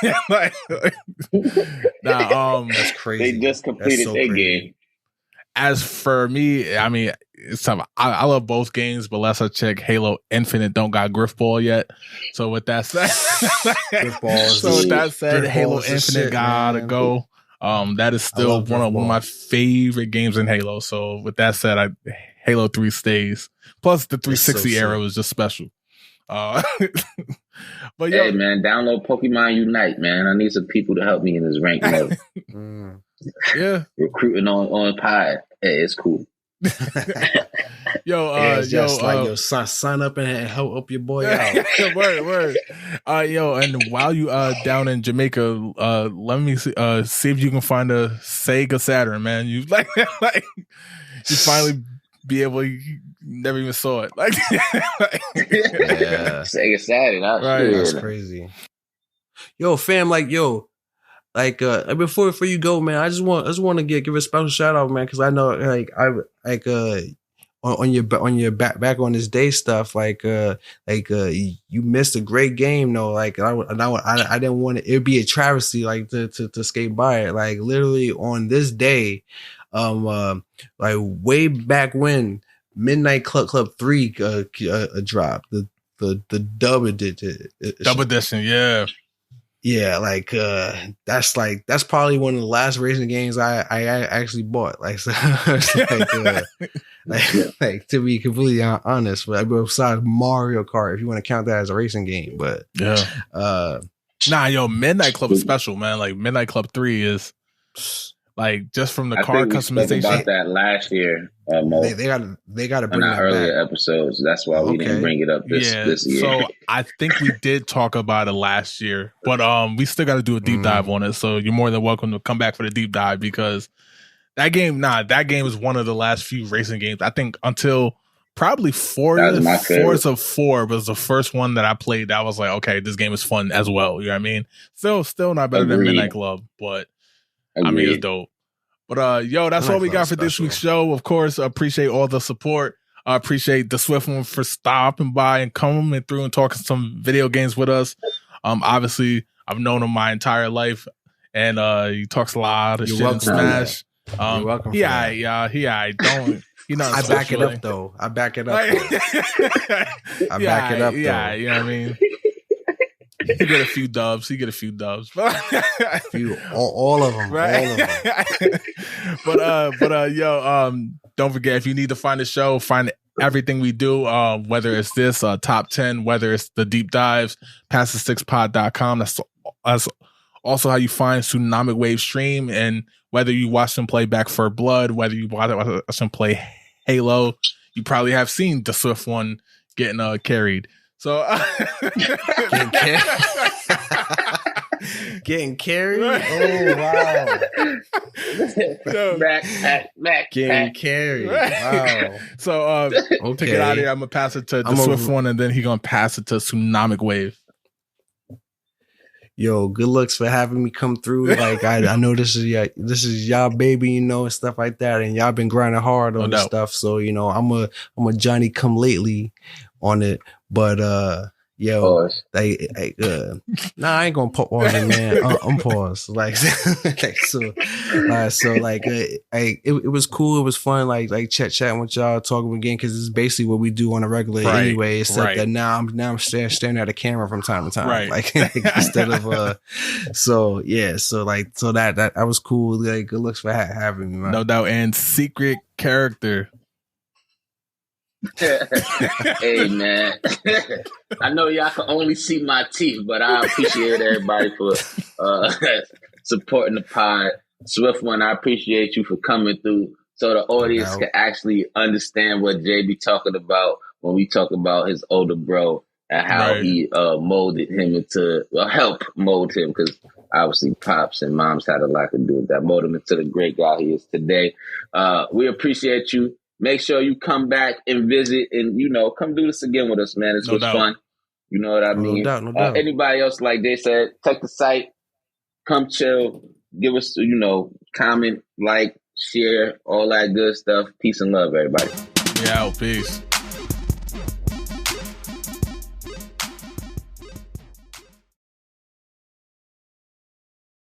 [SPEAKER 2] crazy.
[SPEAKER 3] They just completed their game.
[SPEAKER 1] As for me, I mean, it's tough. I love both games, but last I check, Halo Infinite don't got Griffball yet. So with that said, Halo Infinite gotta go. That is still one of my favorite games in Halo. So with that said, Halo 3 stays. Plus the 360 era was just special. But
[SPEAKER 3] hey man, download Pokemon Unite, man. I need some people to help me in this rank mode.
[SPEAKER 1] Yeah,
[SPEAKER 3] recruiting on Pod. Hey, it's cool.
[SPEAKER 2] Sign up and help your boy out.
[SPEAKER 1] Word. And while you down in Jamaica, let me see if you can find a Sega Saturn, man. You you finally be able. You never even saw it.
[SPEAKER 3] Sega Saturn.
[SPEAKER 2] That's crazy. Yo, fam, before you go, man, I just want to give a special shout out, man, because I know on your back on this day stuff, you missed a great game though. I didn't want it. It'd be a travesty to skate by it. Like literally on this day, way back when Midnight Club 3 dropped the dub edition.
[SPEAKER 1] Dub edition, yeah.
[SPEAKER 2] Yeah, that's probably one of the last racing games I actually bought. To be completely honest, but besides Mario Kart, if you want to count that as a racing game, but
[SPEAKER 1] yeah, Midnight Club is special, man. Like Midnight Club 3 is just from the car customization.
[SPEAKER 3] Spoke about that last year.
[SPEAKER 2] They got to bring that
[SPEAKER 3] earlier
[SPEAKER 2] back.
[SPEAKER 3] Episodes. That's why we didn't bring it up this year.
[SPEAKER 1] So I think we did talk about it last year, but we still got to do a deep dive on it. So you're more than welcome to come back for the deep dive because that game is one of the last few racing games. I think until probably Forza 4 was the first one that I played. That was like, okay, this game is fun as well. You know what I mean? Still not better than Midnight Club, but I mean it's dope. But that's all we got for this week's show. Of course, appreciate all the support. I appreciate DaSwiftOne for stopping by and coming through and talking some video games with us. Obviously, I've known him my entire life, and he talks a lot of shit in Smash.
[SPEAKER 2] You're welcome.
[SPEAKER 1] He don't
[SPEAKER 2] I back it up though. I back it up. I back it up though.
[SPEAKER 1] Yeah, you know what I mean. He get a few dubs.
[SPEAKER 2] All of them. Right? All of them.
[SPEAKER 1] but don't forget, if you need to find the show, find everything we do, whether it's this top 10, whether it's the deep dives, pastthe6pod.com. That's also how you find Tsunamic Wave stream, and whether you watch them play Back 4 Blood, whether you watch them play Halo, you probably have seen DaSwiftOne getting carried. So
[SPEAKER 2] getting carried. Oh wow!
[SPEAKER 3] Back.
[SPEAKER 2] Getting carried. Wow.
[SPEAKER 1] So to get out of here, I'm gonna pass it to DaSwiftOne, and then he's gonna pass it to Tsunamic Wave.
[SPEAKER 2] Yo, good looks for having me come through. Like I know this is y'all baby, you know, and stuff like that, and y'all been grinding hard on this stuff. So you know, I'm a Johnny come lately on it, but yo, I ain't gonna pause it, man. I'm paused. It was cool. It was fun. Like chatting with y'all, talking again, because it's basically what we do on a regular anyway. Except that now I'm staring at a camera from time to time, right? Like instead of that was cool. Like good looks for having me, man.
[SPEAKER 1] No doubt. And secret character.
[SPEAKER 3] Hey man, I know y'all can only see my teeth, but I appreciate everybody for supporting the pod. DaSwiftOne, I appreciate you for coming through, so the audience can actually understand what Jay be talking about when we talk about his older bro and how he molded him helped mold him, because obviously pops and moms had a lot to do with that, mold him into the great guy he is today. We appreciate you. Make sure you come back and visit, and come do this again with us, man. This was fun. You know what I mean?
[SPEAKER 2] No doubt.
[SPEAKER 3] Anybody else, like they said, take the site, come chill, give us, comment, like, share, all that good stuff. Peace and love, everybody.
[SPEAKER 1] Yeah, peace.